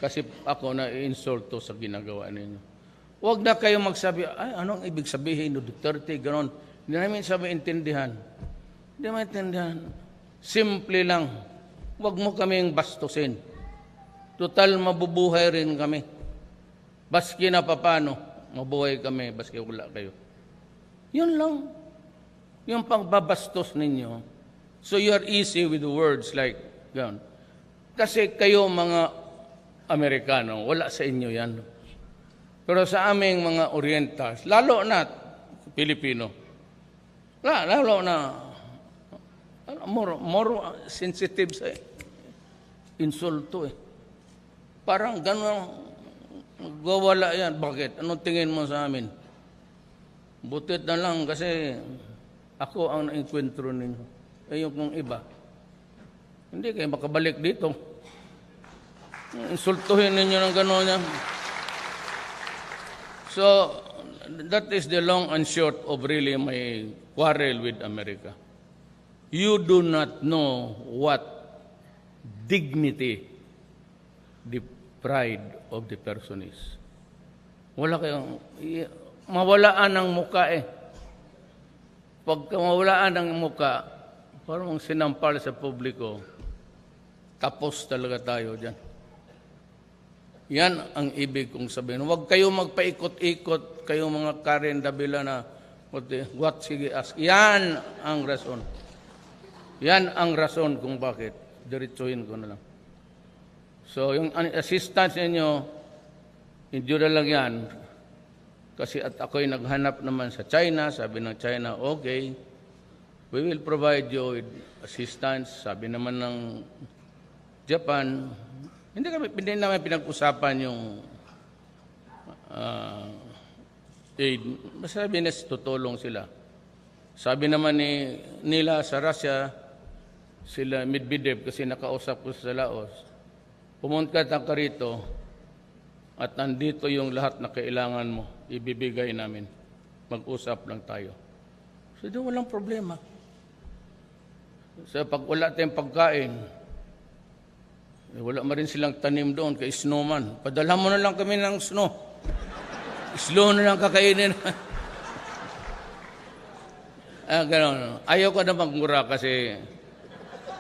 Kasi ako na-insulto sa ginagawa ninyo. Huwag na kayo magsabi, anong ibig sabihin no Duterte, gano'n. Hindi namin sabi intindihan. Hindi maintindihan. Simple lang. Huwag mo kaming bastusin. Total, mabubuhay rin kami. Baski na papano, mabuhay kami, baski wala kayo. Yun lang. Yung pagbabastos ninyo. So you are easy with the words like, gano'n. Kasi kayo mga Amerikano, wala sa inyo yan. Pero sa aming mga Orientals, lalo na Pilipino, lalo na more sensitive sa insulto Parang gano'n, gawala yan. Bakit? Anong tingin mo sa amin? Butit na lang kasi ako ang nainkwentro ninyo. yung pong iba. Hindi kayo makabalik dito. Insultuhin ninyo ng gano'n yan. So, that is the long and short of really my quarrel with America. You do not know what dignity the pride of the person is. Wala kayong, mawalaan ng muka eh. Pagka mawalaan ng muka, parang sinampal sa publiko, tapos talaga tayo dyan. Yan ang ibig kong sabihin. Huwag kayo magpaikot-ikot, kayong mga Karen Davila na, what sige ask. Yan ang rason. Yan ang rason kung bakit. Diretsuhin ko na lang. So, yung assistance ninyo, hindi na lang yan. Kasi at ako'y naghanap naman sa China. Sabi ng China, okay, we will provide you with assistance. Sabi naman ng Japan, hindi naman pinag-usapan yung aid. Masabi na tutulong sila. Sabi naman nila sa Russia, sila Medvedev kasi nakausap ko sa Laos, pumunta ka rito at nandito yung lahat na kailangan mo, ibibigay namin. Mag-usap lang tayo. So doon walang problema. So pag wala tayong pagkain, wala rin silang tanim doon kay snowman. Padala mo na lang kami ng snow. Slow na lang kakainin. Gano'n. Ayaw ko na magmura kasi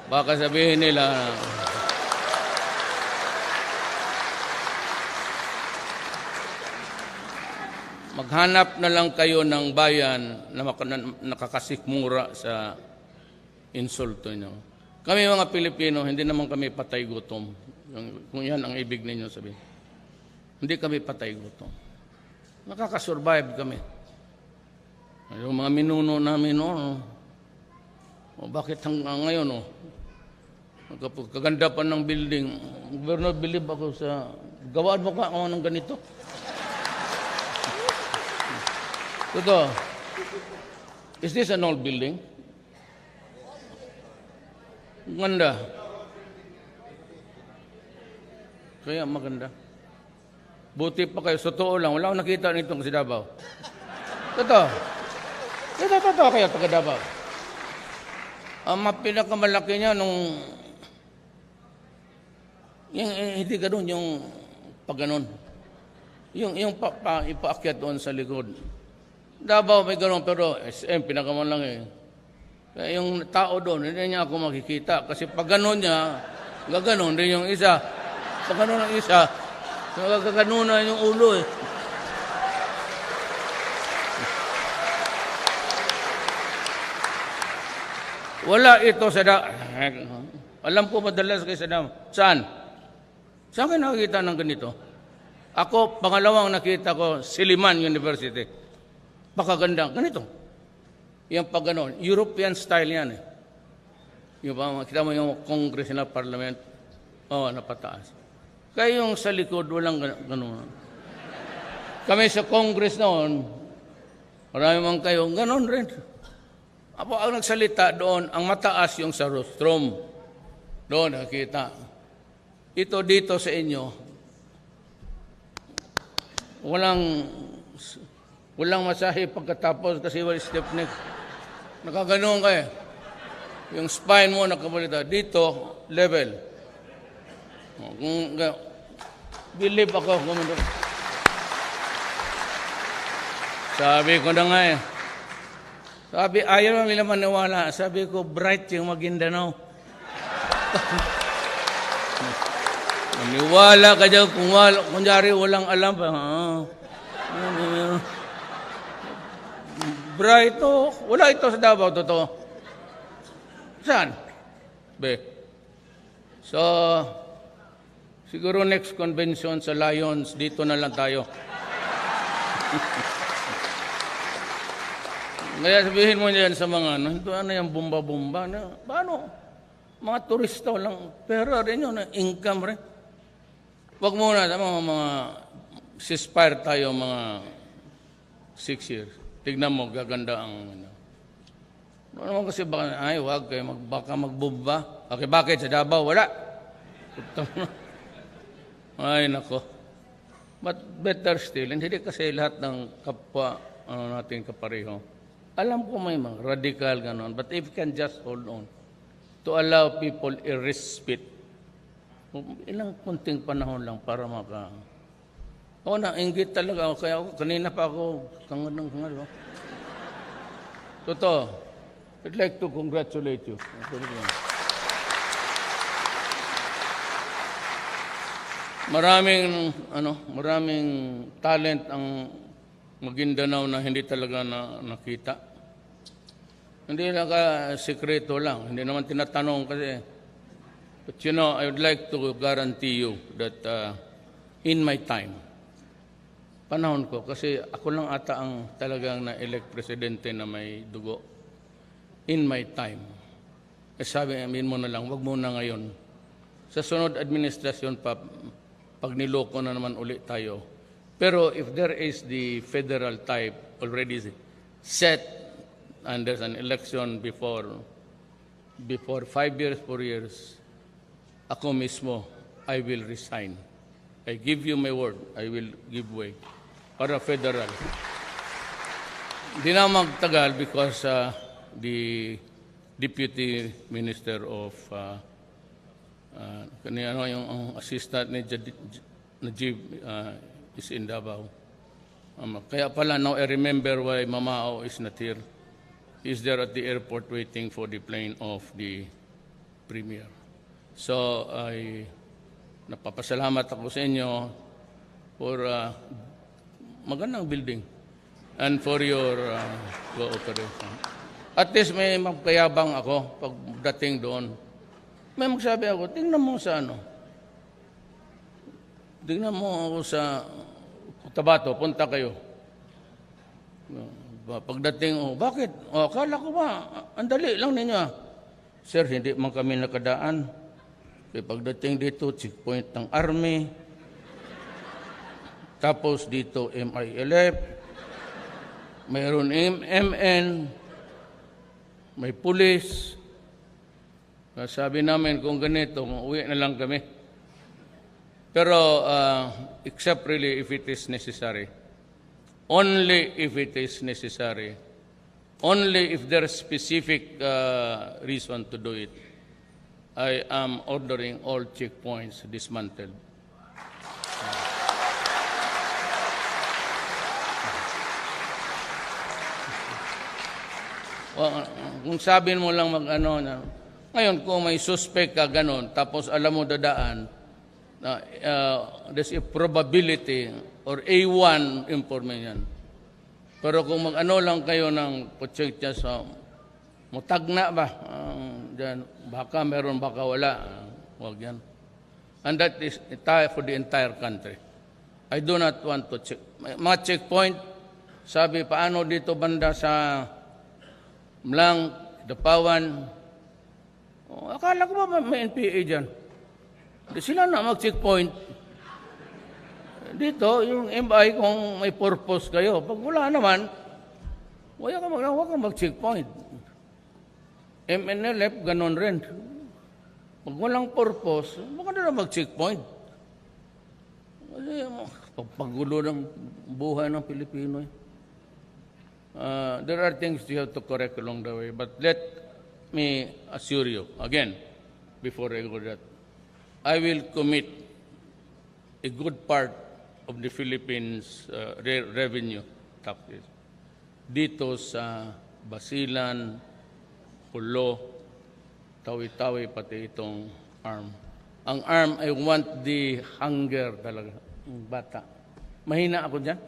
baka sabihin nila maghanap na lang kayo ng bayan na nakakasikmura sa insulto nyo. Kami mga Pilipino, hindi naman kami patay gutom. Kung yan ang ibig ninyo sabihin. Hindi kami patay gutom. Nakakasurvive kami. Yung mga minuno namin, bakit hanggang ngayon, kaganda pa ng building. Governor, believe ako sa, gawaan mo ka ako ng ganito. Totoo. Is this an old building? Maganda. Kaya maganda. Buti pa kayo. Sa totoo lang, wala akong nakita nito sa Davao. Totoo. Totoo kayo taga Davao. Ang pinakamalaki niya nung hindi ganun, yung pag ganun. Yung ipaakyat doon sa likod. Davao may ganun, pero SM, pinakaman lang eh. Kaya yung tao doon, hindi niya ako makikita. Kasi pag gano'n niya, gaganon din yung isa. Pag gano'n ang isa, gaganon na yung ulo eh. Wala ito sa alam ko madalas kayo sa Saan? Saan kayo nakikita ng ganito? Ako, pangalawang nakita ko, Siliman University. Pakaganda, ganito. Yung pag gano'n, European style yan eh. Yung kita mo yung Congress na Parliament, napataas. Kaya yung sa likod, walang gano'n. Kami sa Congress noon, marami man kayo, gano'n rin. Apo ang nagsalita doon, ang mataas yung sa rostrum. Doon nakita. Ito dito sa inyo, walang masahe pagkatapos kasi wala step neck. Nakaganon kayo. Yung spine mo nakabalita. Dito, level. Believe ako. Sabi ko na nga eh. Sabi, ayaw lang nila maniwala. Sabi ko, bright yung Maguindanao. Maniwala ka dyan kung kunyari walang alam pa. Bright to. Wala ito sa Davao, totoo. Saan? So, siguro next convention sa Lions, dito na lang tayo. Kaya sabihin mo niyan sa mga, ano yung bumba-bumba? Paano? Mga turista lang. Pero rin yun, income rin. Huwag muna, mga ceasefire tayo mga 6 years. Tignan mo, gaganda ang Ano naman kasi baka, ay, wag kayo, baka magbomba. Okay, bakit? Sa Davao, wala. Ay, nako. But better still, hindi kasi lahat ng kapwa natin kapareho. Alam ko may mga radical ganon, but if you can just hold on to allow people a respite, ilang kunting panahon lang para ako nainggit talaga. Kaya ako, kanina pa ako kangal. Totoo. I'd like to congratulate you. Maraming talent ang Maguindanao na hindi talaga nakita. Hindi sekreto lang. Hindi naman tinatanong kasi. But I would like to guarantee you that in my time, panahon ko, kasi ako lang ata ang talagang na-elect presidente na may dugo. In my time. Sabi mo na lang, wag mo na ngayon. Sa sunod administrasyon pag niloko na naman ulit tayo. Pero if there is the federal type already set and there's an election before 5 years, 4 years, ako mismo, I will resign. I give you my word, I will give way para federal. Hindi na magtagal because the Deputy Minister of yung assistant ni Najib is in Davao. Kaya pala now I remember why Mamao is not here. He's there at the airport waiting for the plane of the Premier. So napapasalamat ako sa inyo for magandang building and for your cooperation. At least may magkayabang ako pagdating doon. May magsabi ako, tingnan mo sa tingnan mo ako sa Tabato, punta kayo. Pagdating, bakit? Akala ko ba, ang dali lang ninyo. Sir, hindi man kami nakadaan. Pagdating dito, checkpoint ng Army. Tapos dito, MILF. Mayroon MN. May pulis. Sabi namin kung ganito, uwi na lang kami. Pero except really if it is necessary. Only if it is necessary. Only if there is specific reason to do it. I am ordering all checkpoints dismantled. Kung sabihin mo lang ngayon kung may suspect ka ganon, tapos alam mo dadaan, there's a probability or A1 information. Pero kung lang kayo ng check niya sa mutagna ba, dyan, baka meron, baka wala, wag yan. And that is for the entire country. I do not want to check. Mga checkpoint, sabi paano dito banda sa Mlang, Dapawan, akala ko ba may NPA dyan? Sila na mag-checkpoint. Dito, yung MI, kung may purpose kayo. Pag wala naman, huwag kang mag-checkpoint. MNLF, ganon rin. Pag walang purpose, baka na mag-checkpoint. Kasi pagpagulo ng buhay ng Pilipino. There are things you have to correct along the way. But let me assure you, again, before I go that, I will commit a good part of the Philippines' revenue taxes dito sa Basilan, Pulo, Tawi-Tawi, pati itong ARM. Ang ARM, I want the hunger talaga, yung bata. Mahina ako dyan.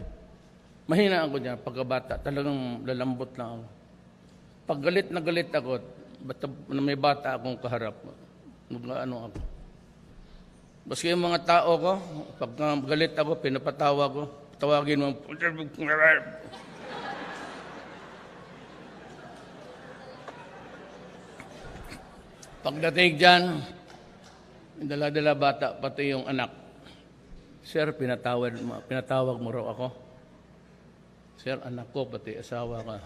Pagkabata. Talagang lalambot lang ako. Pag galit na galit ako, may bata akong kaharap. Ako. Baski yung mga tao ko, pag galit ako, pinapatawa ko, tawagin mo, pagdating dyan, dala-dala bata, pati yung anak. Sir, pinatawag mo raw ako. Sir, anak ko, pati asawa ka.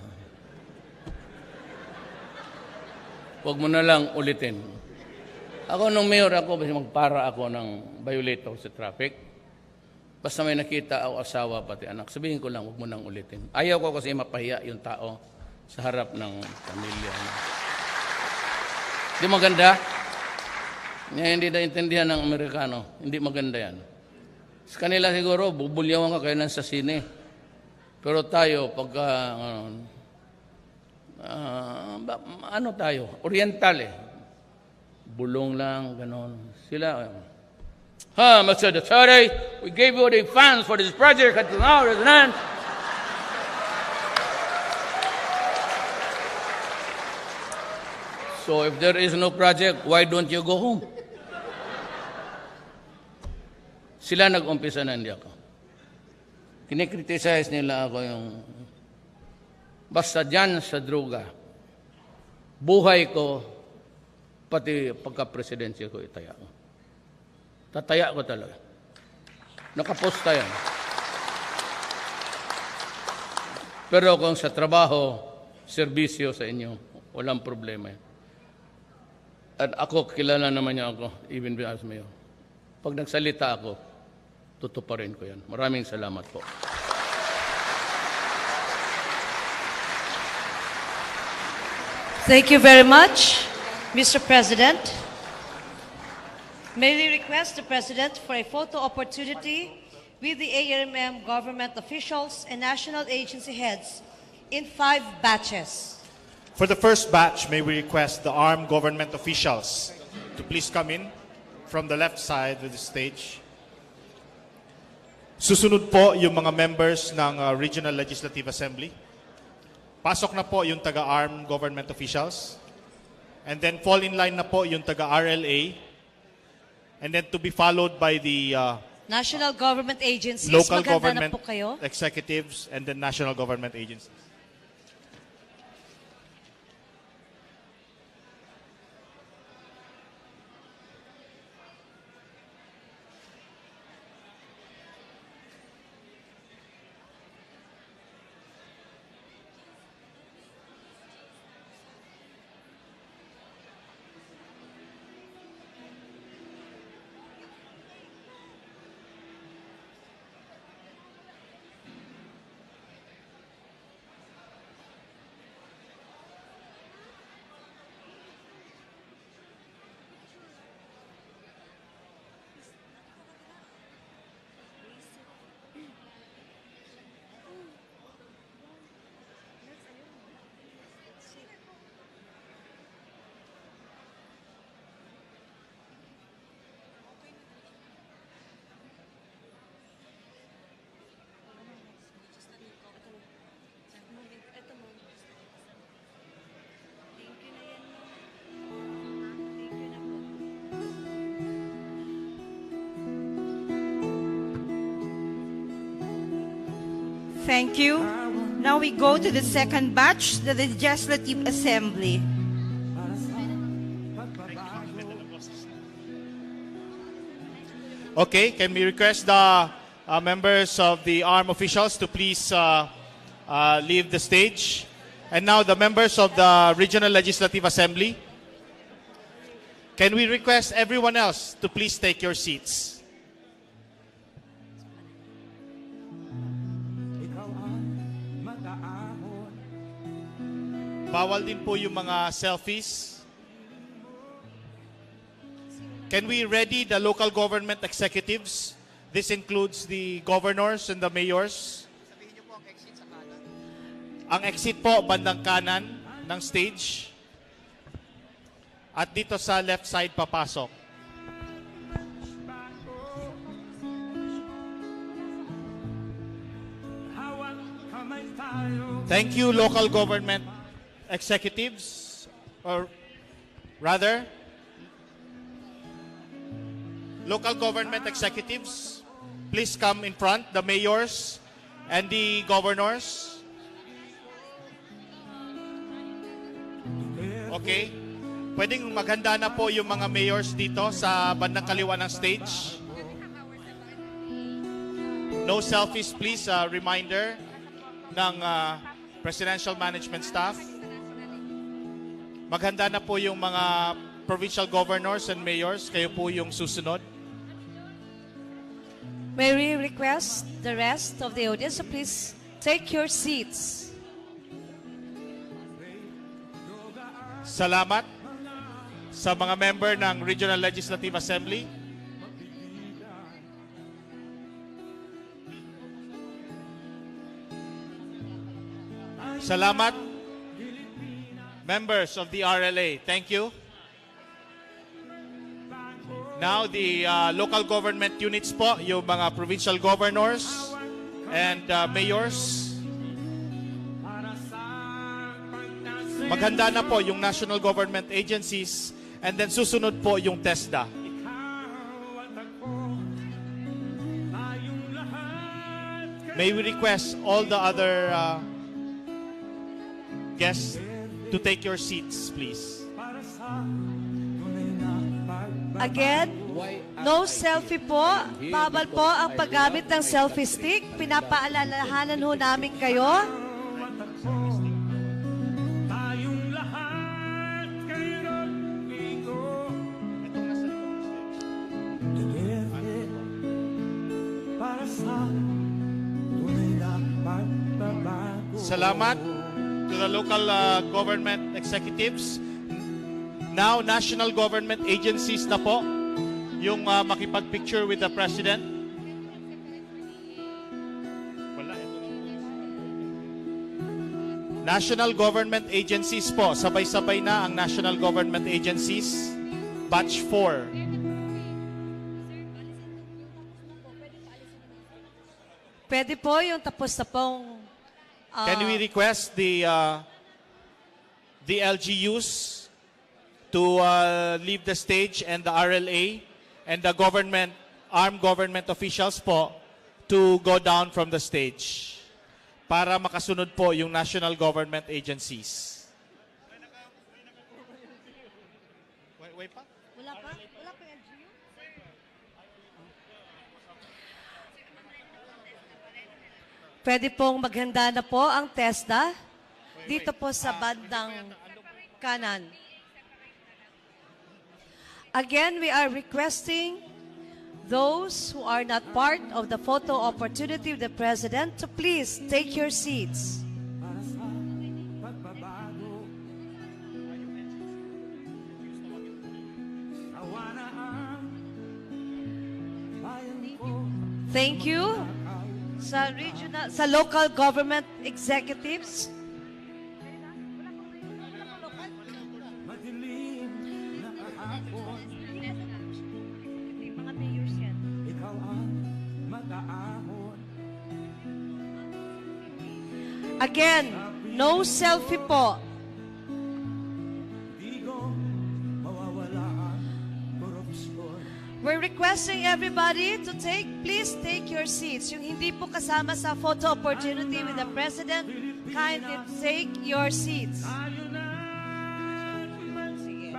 Huwag mo na lang ulitin. Ako nung mayor ako, magpara ako ng violator sa traffic. Basta may nakita ako, asawa pati anak, sabihin ko lang, huwag mo nang ulitin. Ayaw ko kasi mapahiya yung tao sa harap ng pamilya. Hindi maganda. Hindi naintindihan ng Amerikano. Hindi maganda yan. Sa kanila siguro, bubulyawan ka kayo sa sine. Pero tayo, pagka, ano tayo? Oriental eh. Bulong lang, ganon. Sila, Mr. Duterte, we gave you the funds for this project until now, President. So if there is no project, why don't you go home? Sila nag-umpisa na, hindi ako. Kinikriticize nila ako yung basta dyan sa droga. Buhay ko, pati pagka-presidency ko, itaya ko. Tataya ko talaga. Nakaposta yan. Pero kung sa trabaho, serbisyo sa inyo, walang problema yan. At ako, kilala naman niya ako, even as mayor. Pag nagsalita ako, tutuparin ko yan. Maraming salamat po. Thank you very much, Mr. President. May we request the President for a photo opportunity with the ARMM government officials and national agency heads in 5 batches. For the first batch, may we request the armed government officials to please come in from the left side of the stage. Susunod po yung mga members ng Regional Legislative Assembly. Pasok na po yung taga-armed government officials. And then fall in line na po yung taga-RLA. And then to be followed by the National government agencies, local maganda government na po kayo. executives and then national government agencies. Thank you. Now we go to the second batch, the Legislative Assembly. Okay, can we request the members of the armed officials to please leave the stage? And now the members of the Regional Legislative Assembly. Can we request everyone else to please take your seats? Bawal din po yung mga selfies. Can we ready the local government executives? This includes the governors and the mayors. Ang exit po, bandang kanan ng stage. At dito sa left side papasok. Thank you, local government executives, or rather, local government executives, please come in front, the mayors and the governors. Okay. Pwedeng maghanda na po yung mga mayors dito sa bandang kaliwa ng stage. No selfies, please. Reminder ng Presidential Management Staff. Maghanda na po yung mga provincial governors and mayors. Kayo po yung susunod. May we request the rest of the audience to please take your seats. Salamat sa mga member ng Regional Legislative Assembly. Salamat, members of the RLA. Thank you. Now, the local government units po, yung mga provincial governors and mayors. Maghanda na po yung national government agencies and then susunod po yung TESDA. May we request all the other guests to take your seats, please. Again, no selfie po. Bawal po ang paggamit ng selfie stick. Pinapaalalahanan ho namin kayo. Salamat to the local government executives. Now, national government agencies na po yung makipag-picture with the President. National government agencies po. Sabay-sabay na ang national government agencies. Batch 4. Pwede po yung tapos na pong... Can we request the LGUs to leave the stage and the RLA and the armed government officials po to go down from the stage para makasunod po yung national government agencies. Wait pa? Wala pa? Wala pa yung LGU? Pwede pong maghanda na po ang TESDA dito po sa bandang kanan. Again, we are requesting those who are not part of the photo opportunity with the President to please take your seats. Thank you sa regional, sa local government executives. Again, no selfie po. We're requesting everybody to please take your seats. Yung hindi po kasama sa photo opportunity with the President, kindly take your seats. Sige.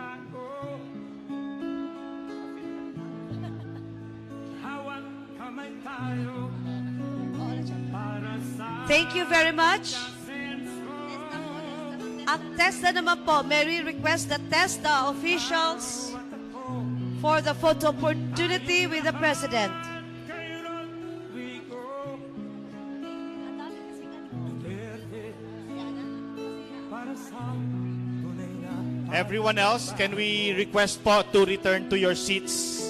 Thank you very much. Ang TESDA naman po, may we request the TESDA officials for the photo opportunity with the President. Everyone else, can we request po to return to your seats?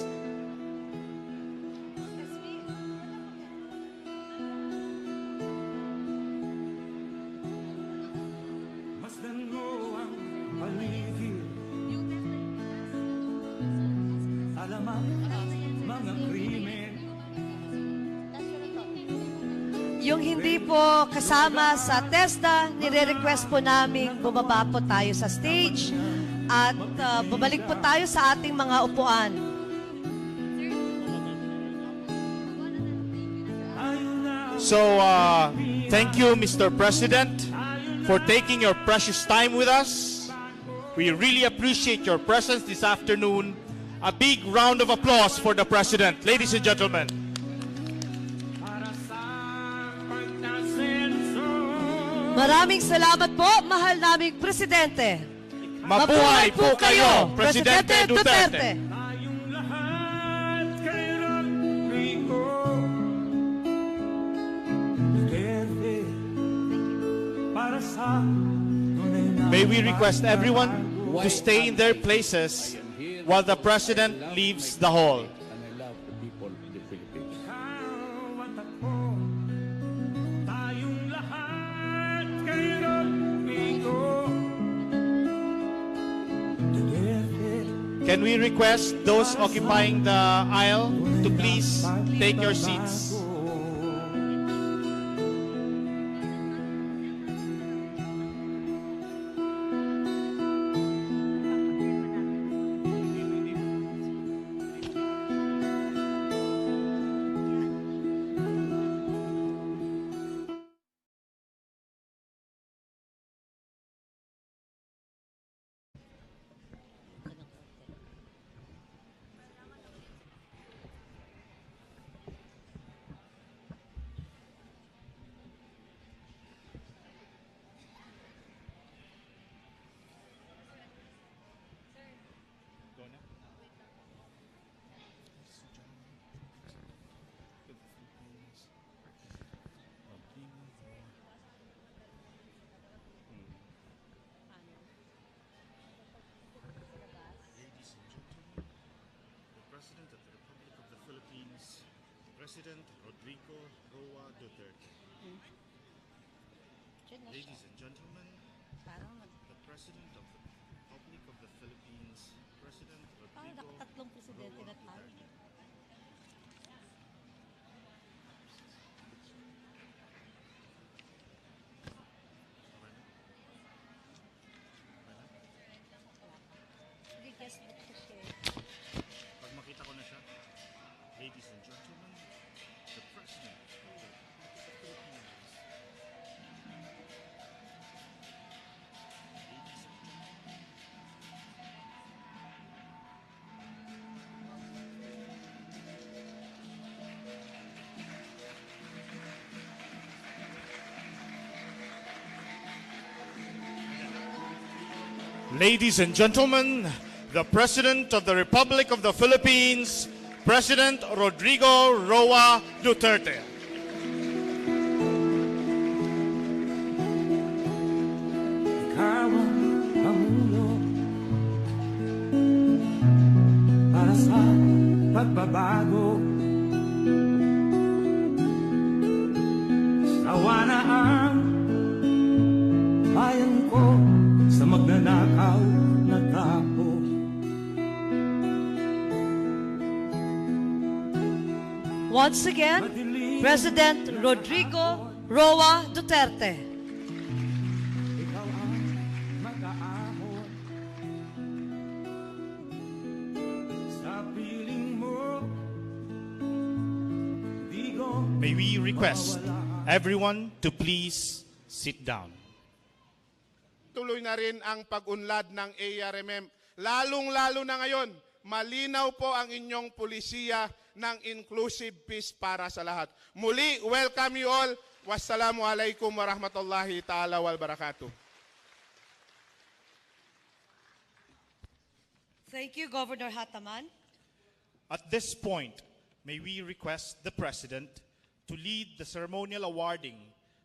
Yung hindi po kasama sa TESDA, nire-request po namin bumaba po tayo sa stage at bumalik po tayo sa ating mga upuan. So, thank you, Mr. President, for taking your precious time with us. We really appreciate your presence this afternoon. A big round of applause for the President. Ladies and gentlemen. Maraming salamat po, mahal naming Presidente. Mabuhay po kayo, Presidente Duterte! Tayong lahat kay Rodrigo Duterte para sa tunay na May we request everyone to stay in their places while the President leaves the hall. And I love the people of the Philippines. ikaw at ako. Tayong lahat kay Rodrigo Duterte. Can we request those occupying the aisle to please take your seats? President of the Republic of the Philippines, President Rodrigo Roa Duterte. Ladies and gentlemen, the President of the Republic of the Philippines, President Rodrigo Tatlong presidente na tayo. Duterte. Sige, guess what to share. Pag makita ko na siya, ladies and gentlemen, the President of the Republic of the Philippines. Ladies and gentlemen, Ladies and gentlemen, the President of the Republic of the Philippines, President Rodrigo Roa Duterte. Ikaw ang pamuno para sa pagbabago. Sawa na ang bayan ko sa magnanakaw na tao. Once again, President Rodrigo Roa Duterte. Ikaw ang mag-aahon sa piling mo. Digo May we request everyone to please sit down. Tuloy na rin ang pag-unlad ng ARMM. Lalong-lalo na ngayon, malinaw po ang inyong pulisiya ng inclusive peace para sa lahat. Muli, welcome you all. Wassalamu alaikum warahmatullahi ta'ala wal barakatuh. Thank you, Governor Hataman. At this point, may we request the President to lead the ceremonial awarding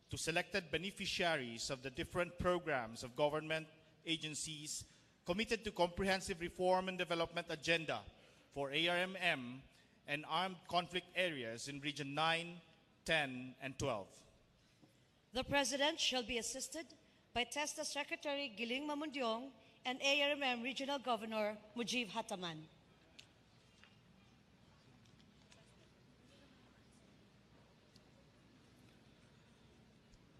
to selected beneficiaries of the different programs of government agencies committed to comprehensive reform and development agenda for ARMM and armed conflict areas in Region 9, 10, and 12. The President shall be assisted by TESDA Secretary Giling Mamundyong and ARMM Regional Governor Mujib Hataman.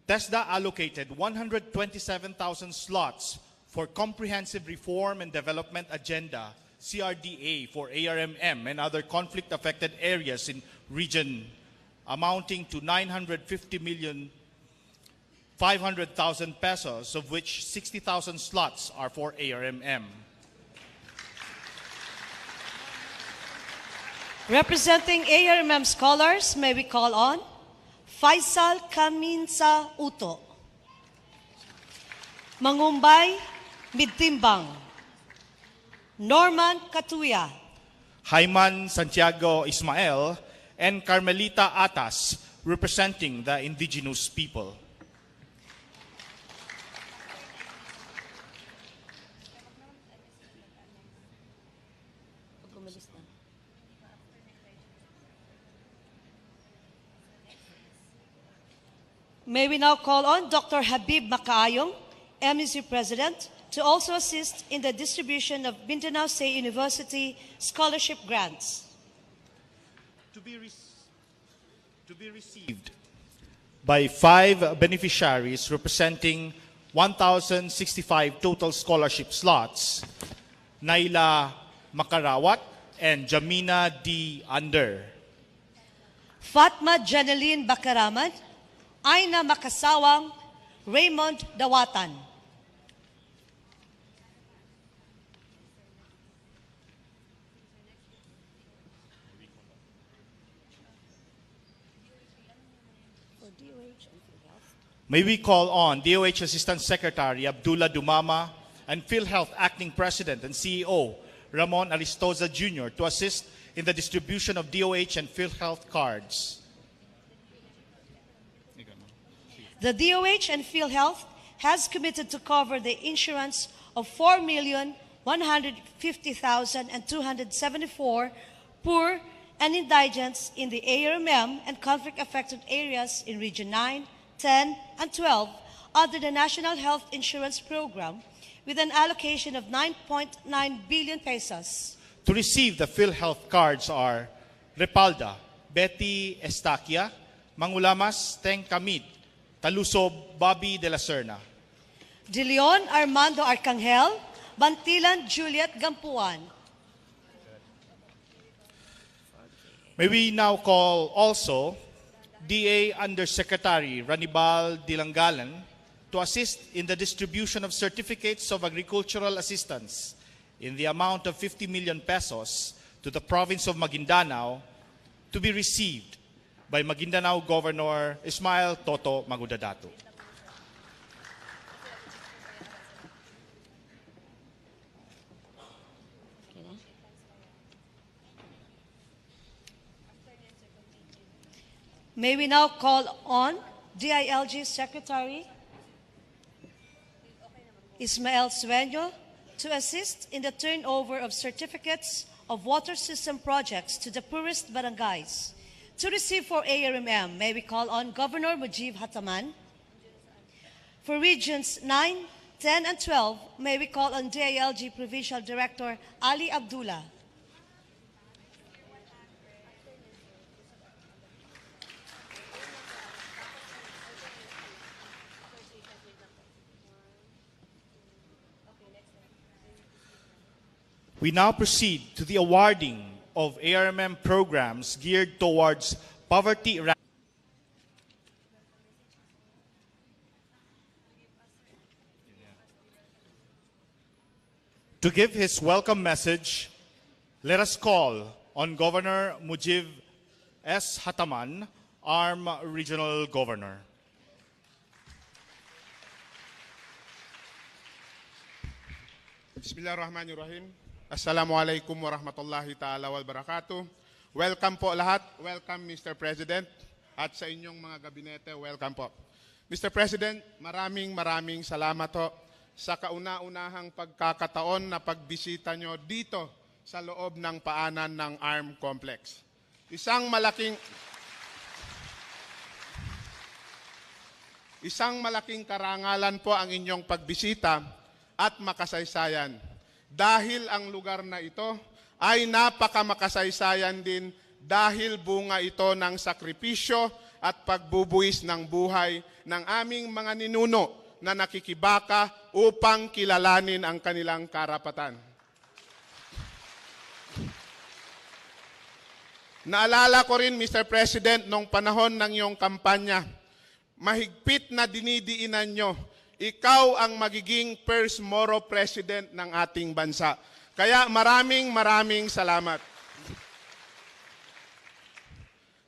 TESDA allocated 127,000 slots for Comprehensive Reform and Development Agenda, CRDA, for ARMM and other conflict-affected areas in region amounting to 950,500,000 pesos, of which 60,000 slots are for ARMM. Representing ARMM scholars, may we call on Faisal Kaminsa Uto, Mangumbay Midtimbang, Norman Catuya, Jaiman Santiago Ismael, and Carmelita Atas, representing the indigenous people. May we now call on Dr. Habib Makaayong, MEC President, to also assist in the distribution of Mindanao State University scholarship grants. To be received by 5 beneficiaries representing 1,065 total scholarship slots, Naila Makarawat and Jamina D. Under. Fatma Janeline Bakaraman, Aina Makasawang, Raymond Dawatan. May we call on DOH Assistant Secretary Abdullah Dumama and PhilHealth Acting President and CEO Ramon Aristoza Jr. to assist in the distribution of DOH and PhilHealth cards. The DOH and PhilHealth has committed to cover the insurance of 4,150,274 poor and indigents in the ARMM and conflict-affected areas in Region 9, 10, and 12 under the National Health Insurance Program with an allocation of 9.9 billion pesos. To receive the PhilHealth cards are Repalda, Betty Estaquia, Mangulamas, Teng Kamid, Talusob, Bobby de la Serna. De Leon Armando Arcangel, Bantilan Juliet Gampuan. May we now call also DA Undersecretary Ranibal Dilanggalan to assist in the distribution of certificates of agricultural assistance in the amount of 50 million pesos to the province of Maguindanao to be received by Maguindanao Governor Ismael Toto Magudadato. May we now call on DILG Secretary Ismael Sueño to assist in the turnover of certificates of water system projects to the poorest barangays. To receive for ARMM, may we call on Governor Mujib Hataman. For Regions 9, 10, and 12, may we call on DILG Provincial Director Ali Abdullah. We now proceed to the awarding of ARMM programs geared towards poverty eradication. To give his welcome message, let us call on Governor Mujib S. Hataman, ARM Regional Governor. Bismillahirrahmanirrahim. Assalamualaikum warahmatullahi ta'ala wal barakatuh. Welcome po lahat. Welcome Mr. President at sa inyong mga gabinete. Welcome po. Mr. President, maraming salamat po sa kauna-unahang pagkakataon na pagbisita nyo dito sa loob ng paanan ng ARM Complex. Isang malaking karangalan po ang inyong pagbisita at makasaysayan. Dahil ang lugar na ito ay napakamakasaysayan din dahil bunga ito ng sakripisyo at pagbubuwis ng buhay ng aming mga ninuno na nakikibaka upang kilalanin ang kanilang karapatan. Naalala ko rin, Mr. President, nung panahon ng iyong kampanya, mahigpit na dinidiinan nyo, ikaw ang magiging first Moro President ng ating bansa. Kaya maraming salamat.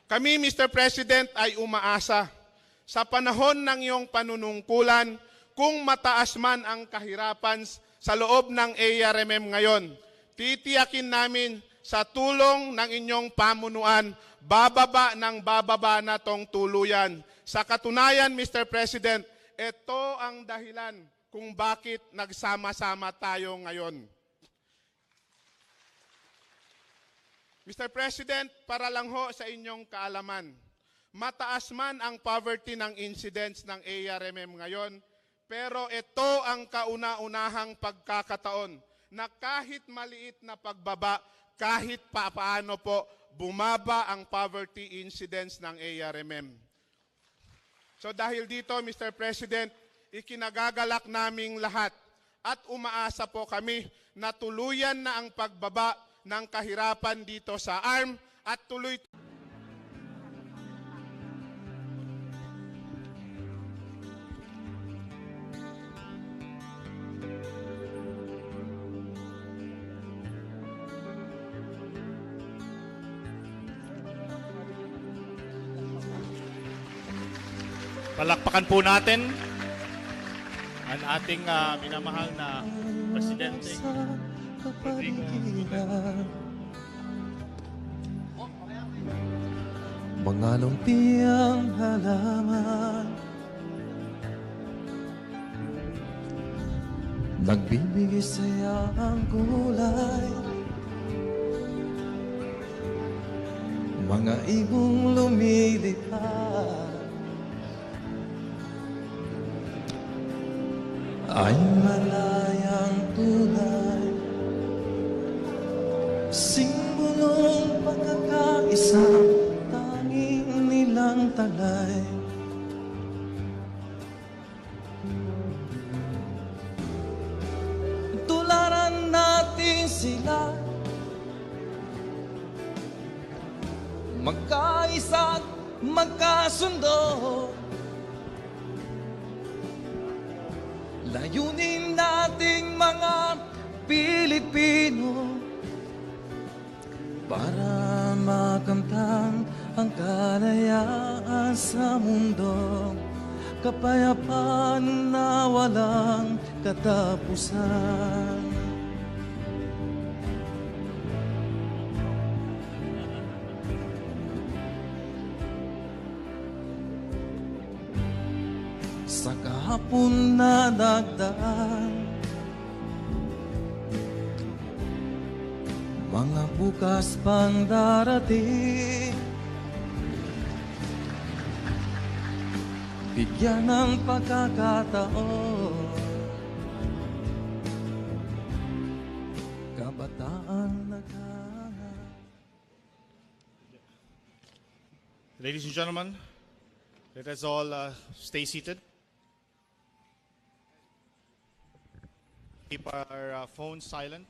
Kami, Mr. President, ay umaasa sa panahon ng iyong panunungkulan kung mataas man ang kahirapan sa loob ng ARMM ngayon. Titiyakin namin sa tulong ng inyong pamunuan, bababa na tong tuluyan. Sa katunayan, Mr. President, ito ang dahilan kung bakit nagsama-sama tayo ngayon. Mr. President, para lang ho sa inyong kaalaman, mataas man ang poverty ng incidents ng ARMM ngayon, pero ito ang kauna-unahang pagkakataon na kahit maliit na pagbaba, kahit paano po, bumaba ang poverty incidents ng ARMM. So dahil dito, Mr. President, ikinagagalak naming lahat at umaasa po kami na tuluyan na ang pagbaba ng kahirapan dito sa ARM at tuloy. Palakpakan po natin ang ating minamahal na Presidente Rodrigo. Mga lumpiang halaman, nagbibigay saya ang kulay. Mga ibong lumilipad ay malayang tunay, simbolong pagkakaisa, tanging nilang talay. Tularan natin sila, magkaisa at magkasundo. Layunin nating mga Pilipino para makamtan ang kalayaan sa mundo, kapayapaan na walang katapusan. Sa kahapon na nagdaan, mga bukas pang darating, bigyan ng pagkakataon, kabataan naghanap. Ladies and gentlemen, let us all stay seated. Keep our phones silent.